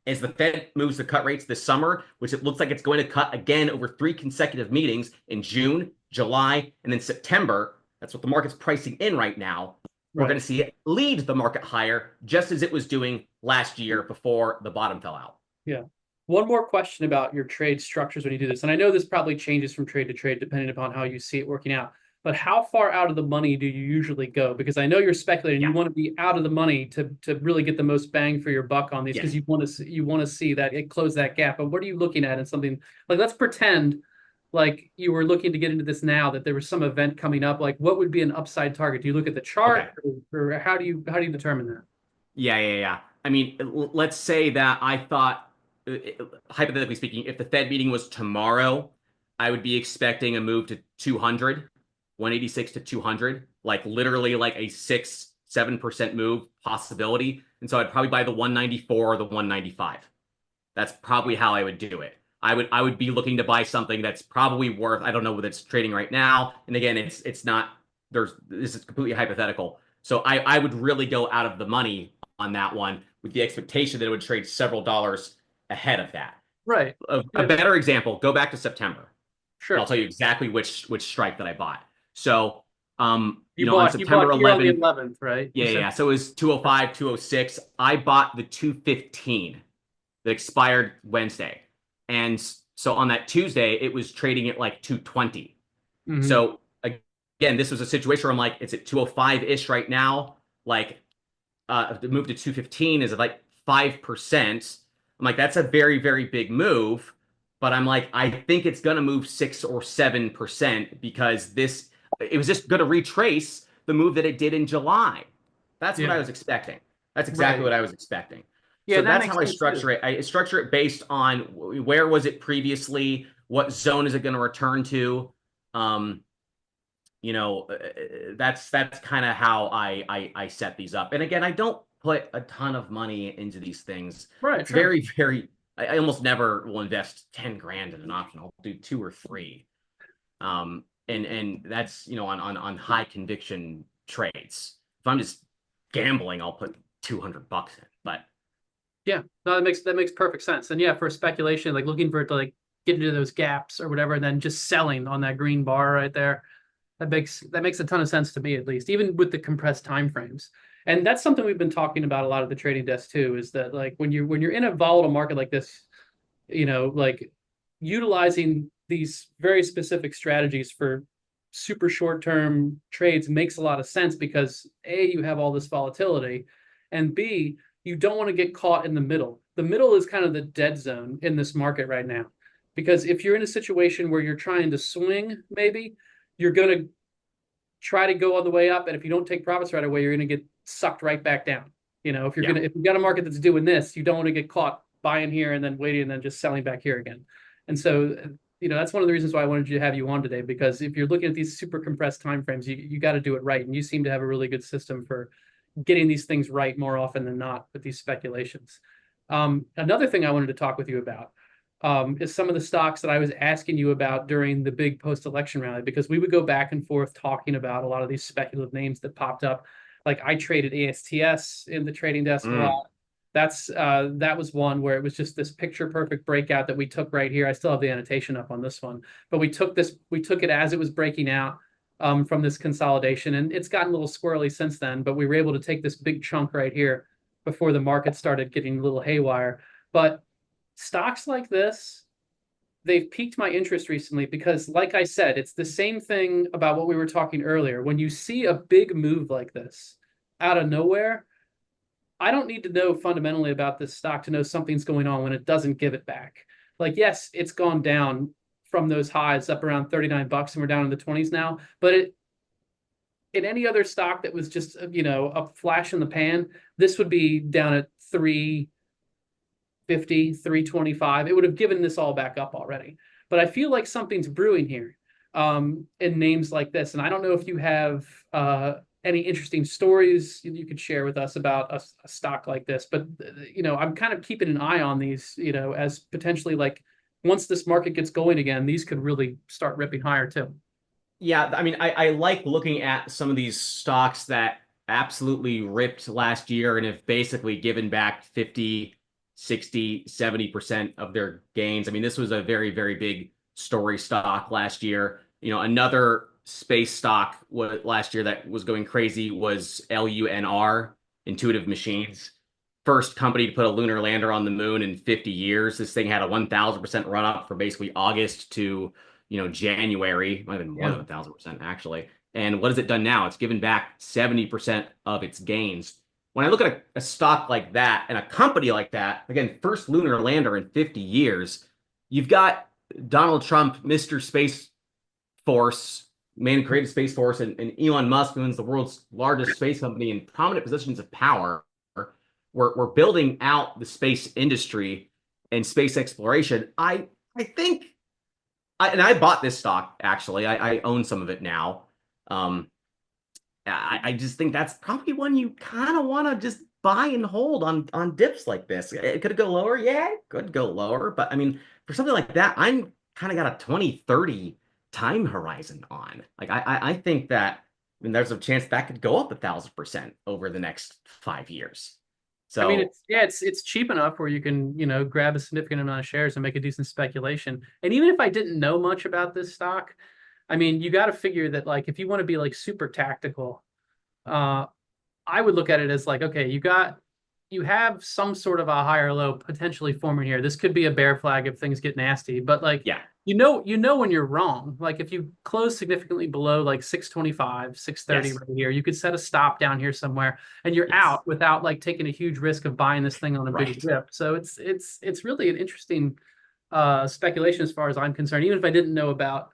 As the Fed moves the cut rates this summer, which it looks like it's going to cut again over 3 consecutive meetings in June, July, and then September, that's what the market's pricing in right now. We're going to see it lead the market higher, just as it was doing last year before the bottom fell out. Yeah. One more question about your trade structures when you do this. And I know this probably changes from trade to trade, depending upon how you see it working out. But how far out of the money do you usually go? Because I know you're speculating. You want to be out of the money to really get the most bang for your buck on these, because you want to see that it close that gap. But what are you looking at in something like, let's pretend like you were looking to get into this now, that there was some event coming up. Like, what would be an upside target? Do you look at the chart, or how do you determine that? Yeah. I mean, let's say that I thought, hypothetically speaking, if the Fed meeting was tomorrow, I would be expecting a move to 200, 186 to 200, like literally like a 6-7% move possibility. And so I'd probably buy the 194 or the 195. That's probably how I would do it. I would be looking to buy something that's probably worth, I don't know what it's trading right now. And again, it's not, this is completely hypothetical. So I would really go out of the money on that one with the expectation that it would trade several dollars ahead of that. Right. A better example, go back to September. Sure. I'll tell you exactly which strike that I bought. So, on September September 11th, right? Yeah. So it was 205, 206. I bought the 215 that expired Wednesday. And so on that Tuesday, it was trading at like 220. Mm-hmm. So again, this was a situation where I'm like, it's at 205-ish right now. Like, the move to 215 is like 5%. I'm like, that's a very, very big move. But I'm like, I think it's going to move 6 or 7% because it was just going to retrace the move that it did in July. That's what I was expecting. That's exactly what I was expecting. Yeah, So that that's makes how I sense too. structure it. I structure it based on where was it previously, what zone is it going to return to. Um, that's kind of how I set these up. And again, I don't put a ton of money into these things. Right, It's sure. very. I almost never will invest 10 grand in an option. I'll do two or three. And that's on high conviction trades. If I'm just gambling, I'll put 200 bucks in. But Yeah, no, that makes perfect sense. And yeah, for speculation, like looking for it to like get into those gaps or whatever, and then just selling on that green bar right there. That makes a ton of sense to me, at least, even with the compressed time frames. And that's something we've been talking about a lot at the trading desk too, is that like when you're in a volatile market like this, like utilizing these very specific strategies for super short-term trades makes a lot of sense because A, you have all this volatility, and B, you don't want to get caught in the middle. The middle is kind of the dead zone in this market right now. Because if you're in a situation where you're trying to swing, maybe you're going to try to go on the way up, and if you don't take profits right away, you're going to get sucked right back down. yeah. If you've got a market that's doing this, you don't want to get caught buying here and then waiting and then just selling back here again. And so, that's one of the reasons why I wanted to have you on today, because if you're looking at these super compressed time frames, you got to do it right, and you seem to have a really good system for getting these things right more often than not with these speculations. Another thing I wanted to talk with you about is some of the stocks that I was asking you about during the big post-election rally, because we would go back and forth talking about a lot of these speculative names that popped up. Like I traded ASTS in the trading desk a Mm. lot. That was one where it was just this picture perfect breakout that we took right here. I still have the annotation up on this one, but we took it as it was breaking out from this consolidation, and it's gotten a little squirrely since then. But we were able to take this big chunk right here before the market started getting a little haywire. But stocks like this, they've piqued my interest recently because, like I said, it's the same thing about what we were talking earlier. When you see a big move like this out of nowhere, I don't need to know fundamentally about this stock to know something's going on when it doesn't give it back. Like, yes, it's gone down from those highs up around 39 bucks and we're down in the 20s now, but in any other stock that was just, a flash in the pan, this would be down at 350, 325. It would have given this all back up already. But I feel like something's brewing here in names like this. And I don't know if you have any interesting stories you could share with us about a stock like this. But, I'm kind of keeping an eye on these, as potentially like once this market gets going again, these could really start ripping higher too. Yeah, I mean, I like looking at some of these stocks that absolutely ripped last year and have basically given back 50, 60, 70% of their gains. I mean, this was a very, very big story stock last year. Another space stock last year that was going crazy was LUNR, Intuitive Machines. First company to put a lunar lander on the moon in 50 years. This thing had a 1,000% run up for basically August to January, might have been more Yeah. than 1,000% actually. And what has it done now? It's given back 70% of its gains. When I look at a stock like that and a company like that, again, first lunar lander in 50 years, you've got Donald Trump, Mr. Space Force, man who created Space Force, and Elon Musk, who owns the world's largest space company in prominent positions of power. We're building out the space industry and space exploration. I think and I bought this stock actually. I own some of it now. Um, I just think that's probably one you kind of want to just buy and hold on dips like this. It could go lower, yeah, it could go lower, but I mean, for something like that, I'm kind of got a 2030 time horizon on. Like I think that there's a chance that could go up 1,000% over the next 5 years. I mean, So it's cheap enough where you can, grab a significant amount of shares and make a decent speculation. And even if I didn't know much about this stock, I mean, you got to figure that like if you want to be like super tactical, uh, I would look at it as like, okay, you have some sort of a higher low potentially forming here. This could be a bear flag if things get nasty, but like yeah, when you're wrong. Like if you close significantly below like 625, 630 yes, right here, you could set a stop down here somewhere and you're yes, out without like taking a huge risk of buying this thing on a big right. dip. So it's really an interesting speculation as far as I'm concerned, even if I didn't know about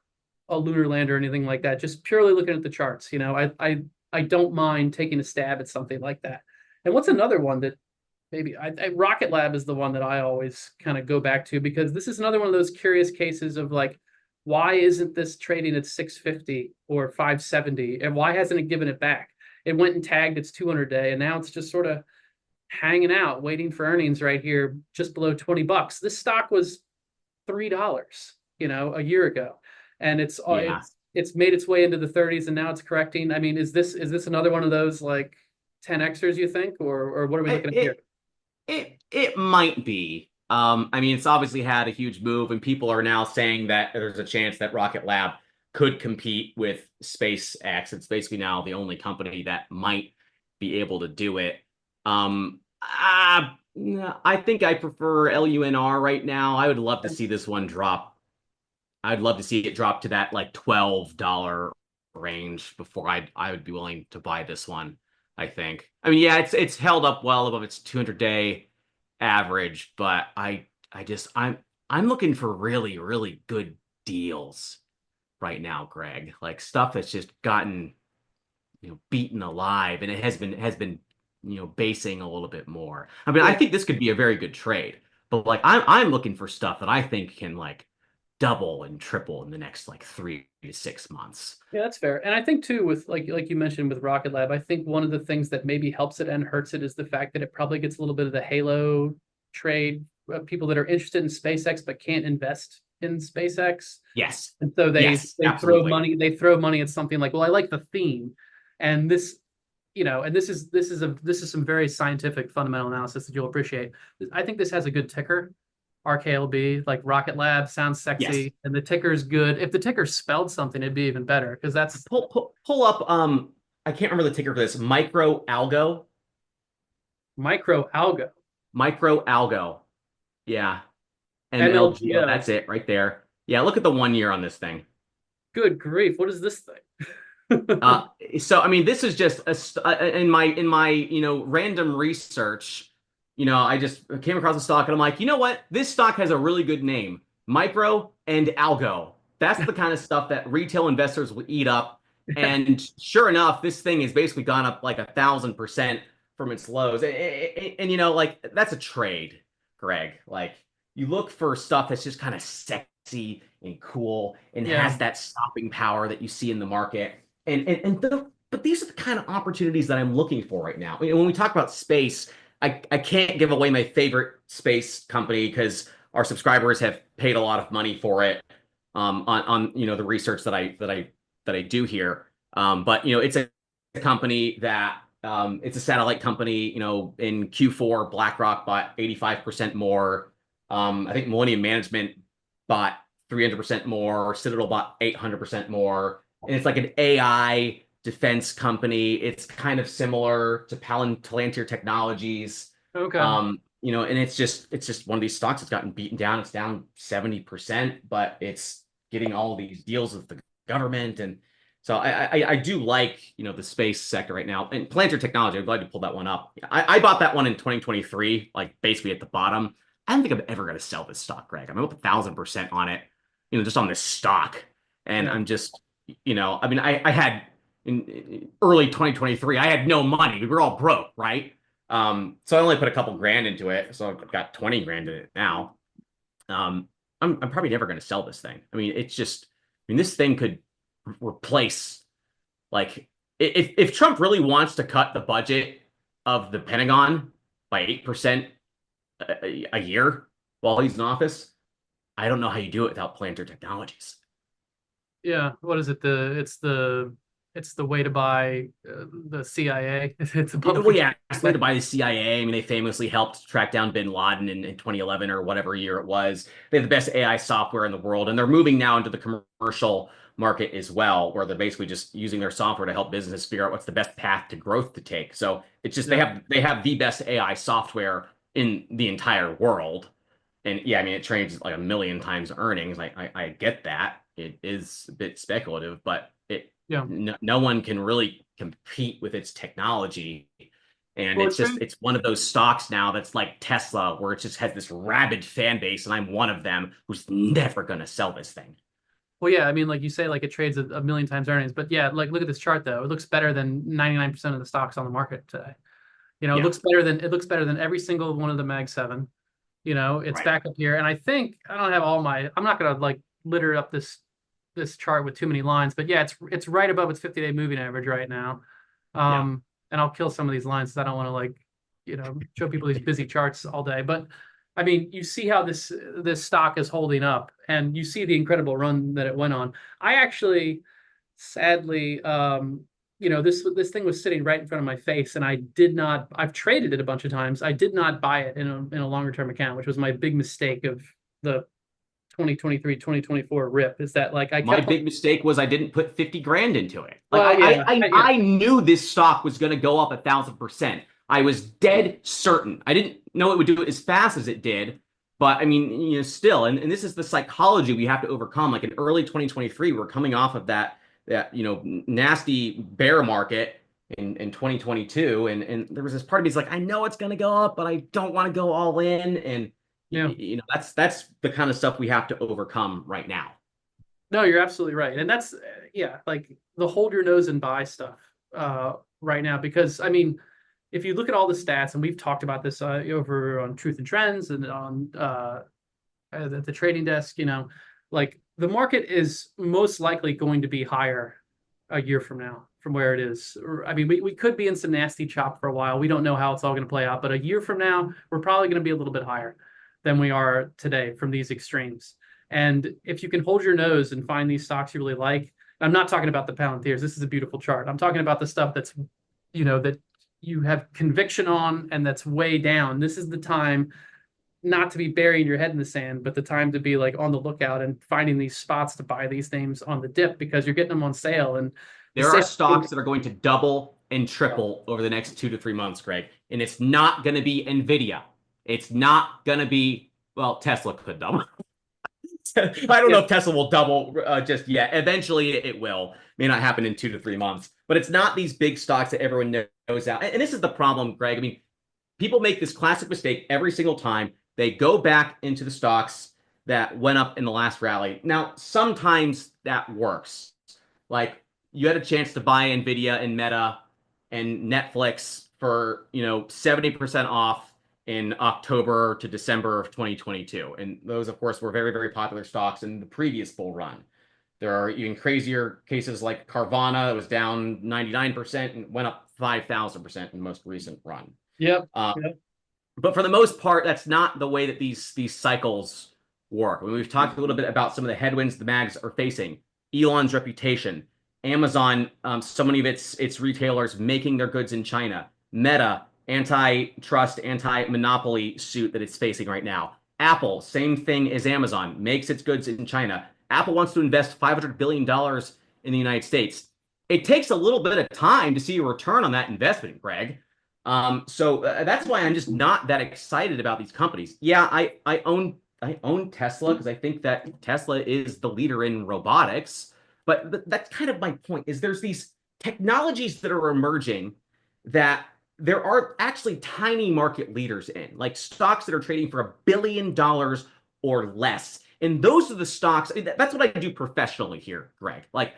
a lunar lander or anything like that, just purely looking at the charts, I don't mind taking a stab at something like that. And what's another one that maybe Rocket Lab is the one that I always kind of go back to, because this is another one of those curious cases of like, why isn't this trading at 650 or 570, and why hasn't it given it back? It went and tagged its 200-day, and now it's just sort of hanging out, waiting for earnings right here, just below $20. This stock was $3, a year ago, and Yeah. it's made its way into the 30s, and now it's correcting. I mean, is this another one of those like 10xers, you think, or what are we looking at here? It might be. I mean, it's obviously had a huge move, and people are now saying that there's a chance that Rocket Lab could compete with SpaceX. It's basically now the only company that might be able to do it. I think I prefer LUNR right now. I would love to see this one drop. I'd love to see it drop to that like $12 range before I would be willing to buy this one, I think. I mean, yeah, it's held up well above its 200-day average, but I'm looking for really, really good deals right now, Greg. Like stuff that's just gotten, beaten alive, and it has been basing a little bit more. I mean, I think this could be a very good trade, but like I'm looking for stuff that I think can like double and triple in the next like 3 to 6 months. Yeah, that's fair. And I think too, with like you mentioned with Rocket Lab, I think one of the things that maybe helps it and hurts it is the fact that it probably gets a little bit of the halo trade, people that are interested in SpaceX but can't invest in SpaceX. Yes. And so they absolutely. throw money at something like, well, I like the theme, and this, and this is some very scientific fundamental analysis that you'll appreciate. I think this has a good ticker. RKLB, like Rocket Lab, sounds sexy, Yes. and the ticker is good. If the ticker spelled something, it'd be even better, because that's pull up. I can't remember the ticker for this. Microalgo. Microalgo. Microalgo. Yeah. MLGO. That's it right there. Yeah, look at the 1 year on this thing. Good grief! What is this thing? So I mean, this is just in my random research. I just came across the stock and I'm like, you know what? This stock has a really good name, Micro and Algo. That's the kind of stuff that retail investors will eat up. And sure enough, this thing has basically gone up like 1,000% from its lows. And like that's a trade, Greg. Like you look for stuff that's just kind of sexy and cool and has that stopping power that you see in the market. But these are the kind of opportunities that I'm looking for right now. When we talk about space, I can't give away my favorite space company because our subscribers have paid a lot of money for it on the research that I do here. But it's a company that it's a satellite company. In Q4, BlackRock bought 85% more. I think Millennium Management bought 300% more. Citadel bought 800% more. And it's like an AI defense company. It's kind of similar to Palantir Technologies. Okay. And it's just one of these stocks that's gotten beaten down. It's down 70%, but it's getting all these deals with the government. And so I do like, the space sector right now. And Palantir Technology, I'm glad you pulled that one up. I bought that one in 2023, like basically at the bottom. I don't think I'm ever going to sell this stock, Greg. I'm up 1,000% on it, just on this stock. And I'm just, I mean, I had in early 2023, I had no money. We were all broke, right? So I only put a couple grand into it. So I've got 20 grand in it now. I'm probably never going to sell this thing. I mean, this thing could replace, like, if Trump really wants to cut the budget of the Pentagon by 8% a year while he's in office, I don't know how you do it without Palantir Technologies. Yeah, what is it? It's the way to buy the CIA. It's a public. Well, yeah, it's the way to buy the CIA. I mean, they famously helped track down Bin Laden in 2011 or whatever year it was. They have the best AI software in the world, and they're moving now into the commercial market as well, where they're basically just using their software to help businesses figure out what's the best path to growth to take. So it's just they have the best AI software in the entire world. And yeah, I mean, it trades like 1,000,000 times earnings. I get that. It is a bit speculative, but no one can really compete with its technology. And it's one of those stocks now that's like Tesla, where it just has this rabid fan base, and I'm one of them who's never going to sell this thing. Well, yeah, I mean, like you say, like it trades 1,000,000 times earnings, but yeah, like look at this chart though. It looks better than 99% of the stocks on the market today. You know, Yeah. it looks better than every single one of the Mag 7. You know, it's Right. back up here. And I think I don't have all my, I'm not gonna like litter up this chart with too many lines, but yeah, it's right above its 50-day moving average right now. Yeah. And I'll kill some of these lines because I don't want to like, show people these busy charts all day. But I mean, you see how this stock is holding up, and you see the incredible run that it went on. I actually, sadly, this thing was sitting right in front of my face, and I did not. I've traded it a bunch of times. I did not buy it in a longer term account, which was my big mistake of the 2023 2024 rip. Is that like I My kept. big mistake was I didn't put 50 grand into it. Like Well, yeah, yeah. I knew this stock was going to go up 1,000%. I was dead certain. I didn't know it would do it as fast as it did, but I mean, still, and this is the psychology we have to overcome. Like in early 2023, we're coming off of that nasty bear market in 2022, and there was this part of me is like, I know it's going to go up, but I don't want to go all in, and Yeah. that's the kind of stuff we have to overcome right now. No, you're absolutely right. And that's, yeah, like the hold your nose and buy stuff right now. Because, I mean, if you look at all the stats, and we've talked about this over on Truth and Trends and on at the trading desk, like the market is most likely going to be higher a year from now from where it is. I mean, we could be in some nasty chop for a while. We don't know how it's all going to play out. But a year from now, we're probably going to be a little bit higher than we are today from these extremes. And if you can hold your nose and find these stocks you really like, I'm not talking about the Palantirs. This is a beautiful chart. I'm talking about the stuff that's, that you have conviction on and that's way down. This is the time not to be burying your head in the sand, but the time to be like on the lookout and finding these spots to buy these names on the dip because you're getting them on sale. And there are stocks that are going to double and triple over the next 2 to 3 months, Greg. And it's not going to be NVIDIA. It's not going to be, well, Tesla could double. I don't know if Tesla will double just yet. Eventually, it will. May not happen in 2 to 3 months. But it's not these big stocks that everyone knows out. And this is the problem, Greg. I mean, people make this classic mistake every single time. They go back into the stocks that went up in the last rally. Now, sometimes that works. Like, you had a chance to buy NVIDIA and Meta and Netflix for, 70% off in October to December of 2022. And those, of course, were very, very popular stocks in the previous bull run. There are even crazier cases like Carvana. It was down 99% and went up 5,000% in the most recent run. Yep. But for the most part, that's not the way that these cycles work. I mean, we've talked a little bit about some of the headwinds the mags are facing. Elon's reputation, Amazon, so many of its retailers making their goods in China, Meta, antitrust, anti-monopoly suit that it's facing right now. Apple, same thing as Amazon, makes its goods in China. Apple wants to invest $500 billion in the United States. It takes a little bit of time to see a return on that investment, Greg. So that's why I'm just not that excited about these companies. Yeah, I own Tesla because I think that Tesla is the leader in robotics. But that's kind of my point, is there's these technologies that are emerging that there are actually tiny market leaders in, like stocks that are trading for $1 billion or less. And those are the stocks. That's what I do professionally here, Greg. Like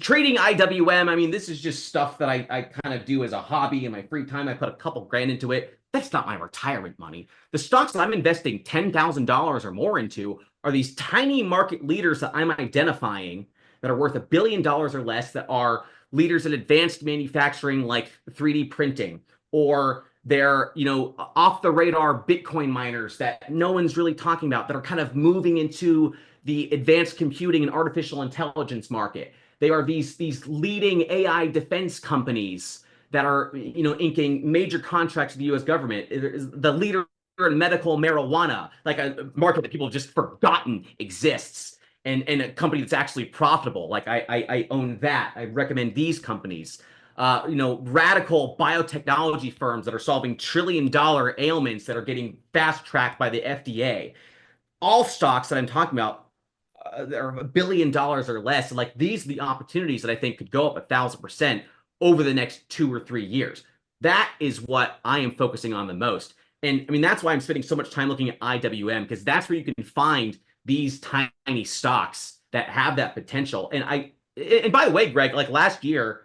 trading IWM, I mean, this is just stuff that I kind of do as a hobby in my free time. I put a couple grand into it. That's not my retirement money. The stocks that I'm investing $10,000 or more into are these tiny market leaders that I'm identifying that are worth $1 billion or less, that are leaders in advanced manufacturing like 3D printing, or they're, off the radar Bitcoin miners that no one's really talking about, that are kind of moving into the advanced computing and artificial intelligence market. They are these leading AI defense companies that are, inking major contracts with the U.S. government. The leader in medical marijuana, like a market that people have just forgotten exists, and a company that's actually profitable. Like I own that. I recommend these companies. Radical biotechnology firms that are solving trillion-dollar ailments that are getting fast-tracked by the FDA. All stocks that I'm talking about are $1 billion or less. Like, these are the opportunities that I think could go up 1,000% over the next 2 or 3 years. That is what I am focusing on the most. And I mean, that's why I'm spending so much time looking at IWM, because that's where you can find these tiny stocks that have that potential. And by the way, Greg, like last year,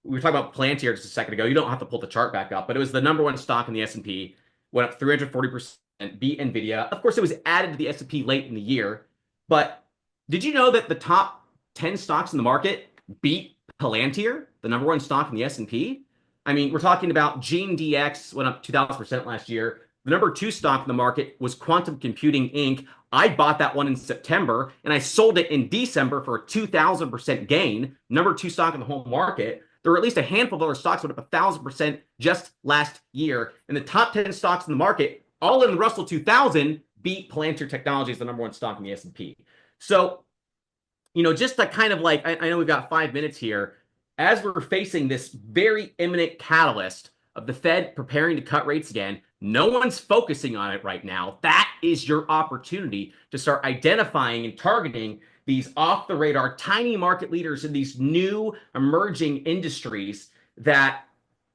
we were talking about Palantir just a second ago. You don't have to pull the chart back up, but it was the number one stock in the S&P, went up 340%, beat NVIDIA. Of course, it was added to the S&P late in the year, but did you know that the top 10 stocks in the market beat Palantir, the number one stock in the S&P? I mean, we're talking about GeneDX went up 2,000% last year. The number two stock in the market was Quantum Computing Inc. I bought that one in September, and I sold it in December for a 2,000% gain. Number two stock in the whole market. There were at least a handful of other stocks that went up 1,000% just last year. And the top 10 stocks in the market, all in the Russell 2000, beat Palantir Technologies, the number one stock in the S&P. So, you know, just to kind of like, I know we've got 5 minutes here, as we're facing this very imminent catalyst of the Fed preparing to cut rates again, no one's focusing on it right now. That is your opportunity to start identifying and targeting these off-the-radar tiny market leaders in these new emerging industries that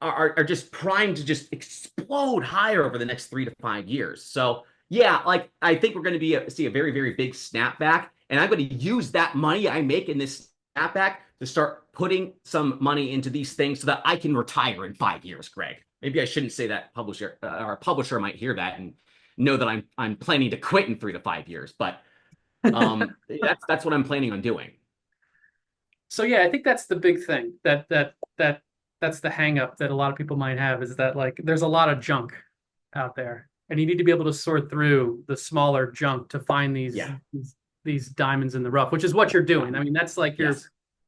are just primed to just explode higher over the next 3 to 5 years. So yeah, like I think we're going to see a very, very big snapback, and I'm going to use that money I make in this snapback to start putting some money into these things so that I can retire in 5 years, Greg. Maybe I shouldn't say that. Our publisher might hear that and know that I'm planning to quit in 3 to 5 years, but that's what I'm planning on doing. So yeah, I think that's the big thing that's the hang up that a lot of people might have, is that like there's a lot of junk out there, and you need to be able to sort through the smaller junk to find these diamonds in the rough, which is what you're doing. I mean, that's like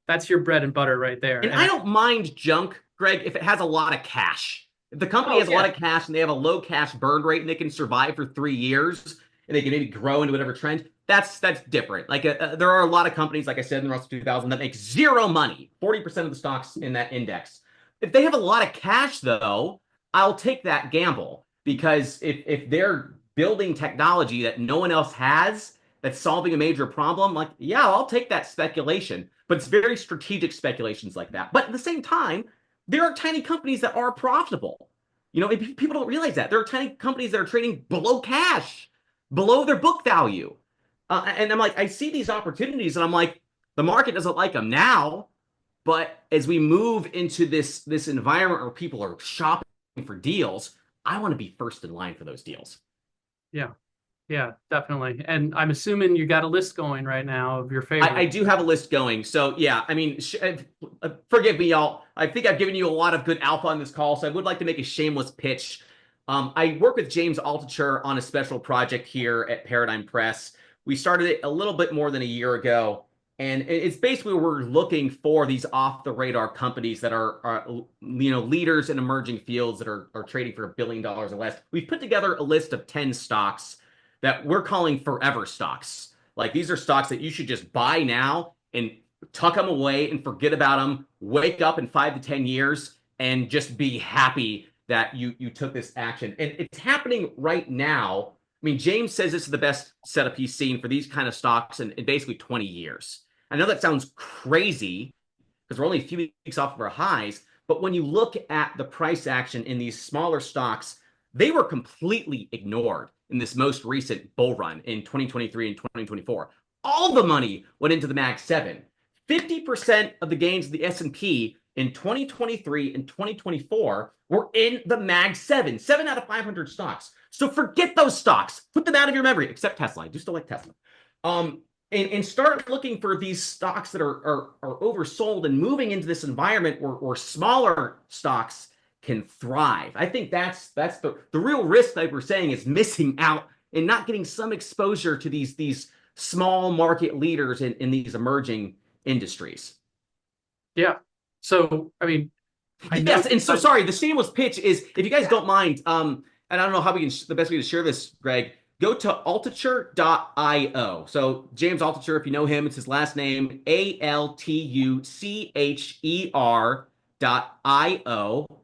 that's your bread and butter right there. And I don't mind junk, Greg, if it has a lot of cash. If the company has a lot of cash and they have a low cash burn rate and they can survive for 3 years and they can maybe grow into whatever trend, that's different. Like there are a lot of companies, like I said, in the Russell 2000 that make zero money, 40% of the stocks in that index. If they have a lot of cash, though, I'll take that gamble, because if they're building technology that no one else has that's solving a major problem, like, yeah, I'll take that speculation. But it's very strategic speculations like that. But at the same time, there are tiny companies that are profitable. You know, people don't realize that. There are tiny companies that are trading below cash, below their book value. And I'm like, I see these opportunities and I'm like, the market doesn't like them now. But as we move into this environment where people are shopping for deals, I want to be first in line for those deals. Yeah, definitely. And I'm assuming you got a list going right now of your favorite. I do have a list going. So yeah, I mean, forgive me, y'all. I think I've given you a lot of good alpha on this call, so I would like to make a shameless pitch. I work with James Altucher on a special project here at Paradigm Press. We started it a little bit more than a year ago, and it's basically where we're looking for these off-the-radar companies that are leaders in emerging fields that are trading for $1 billion or less. We've put together a list of 10 stocks that we're calling forever stocks. Like, these are stocks that you should just buy now and tuck them away and forget about them, wake up in 5 to 10 years and just be happy that you took this action. And it's happening right now. I mean, James says this is the best setup he's seen for these kind of stocks in basically 20 years. I know that sounds crazy because we're only a few weeks off of our highs, but when you look at the price action in these smaller stocks, they were completely ignored in this most recent bull run in 2023 and 2024. All the money went into the Mag 7. 50% of the gains of the S&P in 2023 and 2024 were in the Mag 7. 7 out of 500 stocks. So forget those stocks. Put them out of your memory, except Tesla. I do still like Tesla. And start looking for these stocks that are oversold and moving into this environment where smaller stocks can thrive. I think that's the real risk that we're saying is missing out and not getting some exposure to these small market leaders in these emerging industries. Yeah. So, I mean, yes. And so sorry, the shameless pitch is, if you guys don't mind, and I don't know how we can, the best way to share this, Greg, go to altucher.io. So James Altucher, if you know him, it's his last name, Altucher.io,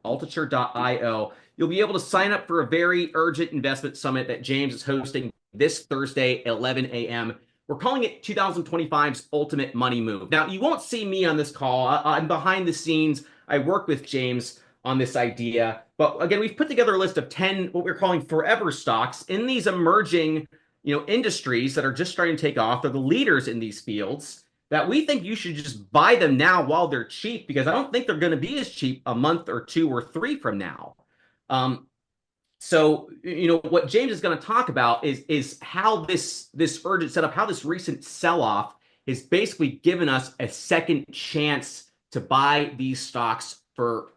altucher.io. You'll be able to sign up for a very urgent investment summit that James is hosting this Thursday at 11 a.m. We're calling it 2025's Ultimate Money Move. Now, you won't see me on this call. I'm behind the scenes. I work with James on this idea. But again, we've put together a list of 10 what we're calling forever stocks in these emerging industries that are just starting to take off. They're the leaders in these fields. that we think you should just buy them now while they're cheap, because I don't think they're going to be as cheap a month or two or three from now. So, what James is going to talk about is how this urgent setup, how this recent sell-off has basically given us a second chance to buy these stocks for,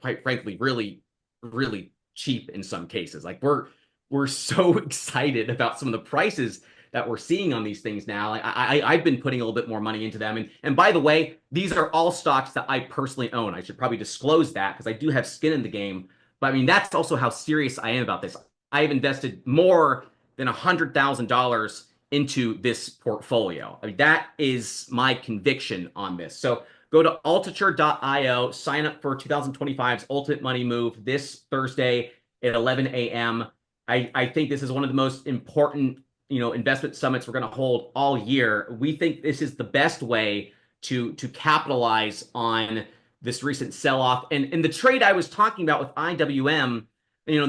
quite frankly, really, really cheap in some cases. Like we're so excited about some of the prices that we're seeing on these things now. I've been putting a little bit more money into them. And by the way, these are all stocks that I personally own. I should probably disclose that because I do have skin in the game. But I mean, that's also how serious I am about this. I have invested more than $100,000 into this portfolio. I mean, that is my conviction on this. So go to altucher.io, sign up for 2025's Ultimate Money Move this Thursday at 11 a.m. I think this is one of the most important, investment summits we're going to hold all year. We think this is the best way to capitalize on this recent sell-off. And the trade I was talking about with IWM,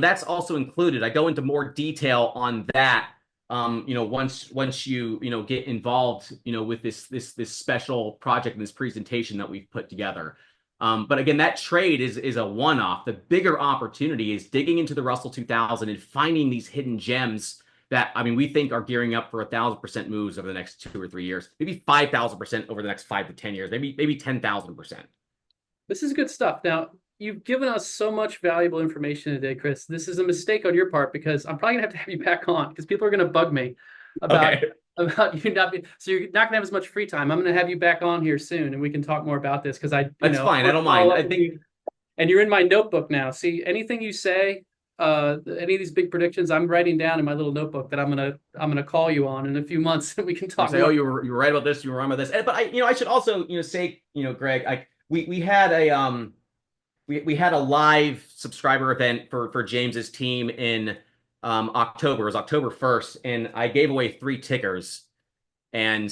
that's also included. I go into more detail on that, once you get involved, with this special project and this presentation that we've put together. But again, that trade is a one-off. The bigger opportunity is digging into the Russell 2000 and finding these hidden gems that, I mean, we think are gearing up for 1,000% moves over the next 2 or 3 years, maybe 5,000% over the next 5 to 10 years, maybe 10,000%. This is good stuff. Now, you've given us so much valuable information today, Chris. This is a mistake on your part because I'm probably gonna have you back on because people are gonna bug me about you not being, so you're not gonna have as much free time. I'm gonna have you back on here soon and we can talk more about this because That's fine. I don't mind. I think, and you're in my notebook now. See, anything you say, any of these big predictions, I'm writing down in my little notebook that I'm gonna call you on in a few months and we can talk. Say, oh, you were right about this. You were wrong about this. But I should also say, Greg, we had a we had a live subscriber event for James's team in October. It was October 1st, and I gave away 3 tickers, and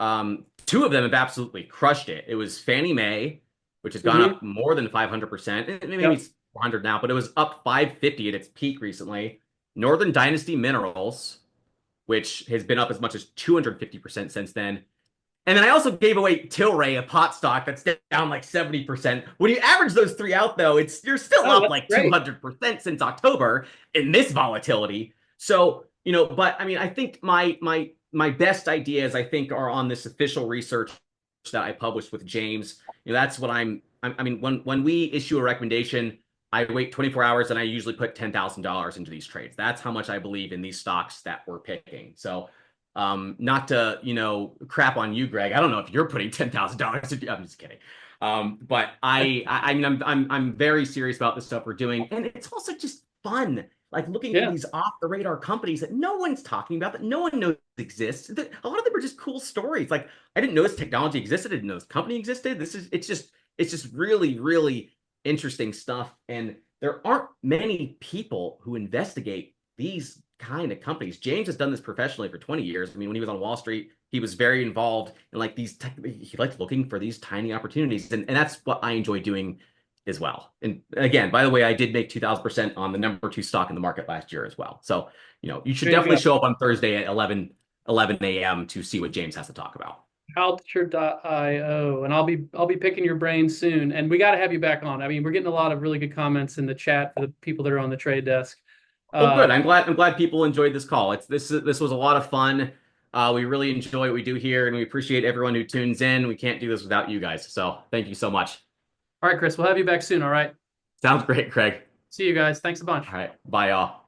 2 of them have absolutely crushed it. It was Fannie Mae, which has gone up more than 500%. Maybe it's 400 now, but it was up 550 at its peak recently. Northern Dynasty Minerals, which has been up as much as 250% since then. And then I also gave away Tilray, a pot stock that's down like 70%. When you average those 3 out, though, you're still up like 200% since October in this volatility. So, but I mean, I think my best ideas, I think, are on this official research that I published with James. That's what I mean, when we issue a recommendation, I wait 24 hours and I usually put $10,000 into these trades. That's how much I believe in these stocks that we're picking. So, not to, crap on you, Greg. I don't know if you're putting $10,000 into, I'm just kidding. But I mean, I'm very serious about the stuff we're doing. And it's also just fun. Like looking at these off the radar companies that no one's talking about, that no one knows exist. A lot of them are just cool stories. Like I didn't know this technology existed. I didn't know this company existed. It's just really, really interesting stuff. And there aren't many people who investigate these kind of companies. James has done this professionally for 20 years. I mean, when he was on Wall Street, he was very involved in like he liked looking for these tiny opportunities. And that's what I enjoy doing as well. And again, by the way, I did make 2,000% on the number 2 stock in the market last year as well. So, you should definitely show up on Thursday at 11 a.m. to see what James has to talk about. Altucher.io, and I'll be picking your brain soon. And we got to have you back on. I mean, we're getting a lot of really good comments in the chat for the people that are on the trade desk. Oh, good. I'm glad people enjoyed this call. This was a lot of fun. We really enjoy what we do here, and we appreciate everyone who tunes in. We can't do this without you guys. So thank you so much. All right, Chris, we'll have you back soon. All right. Sounds great, Craig. See you guys. Thanks a bunch. All right. Bye, y'all.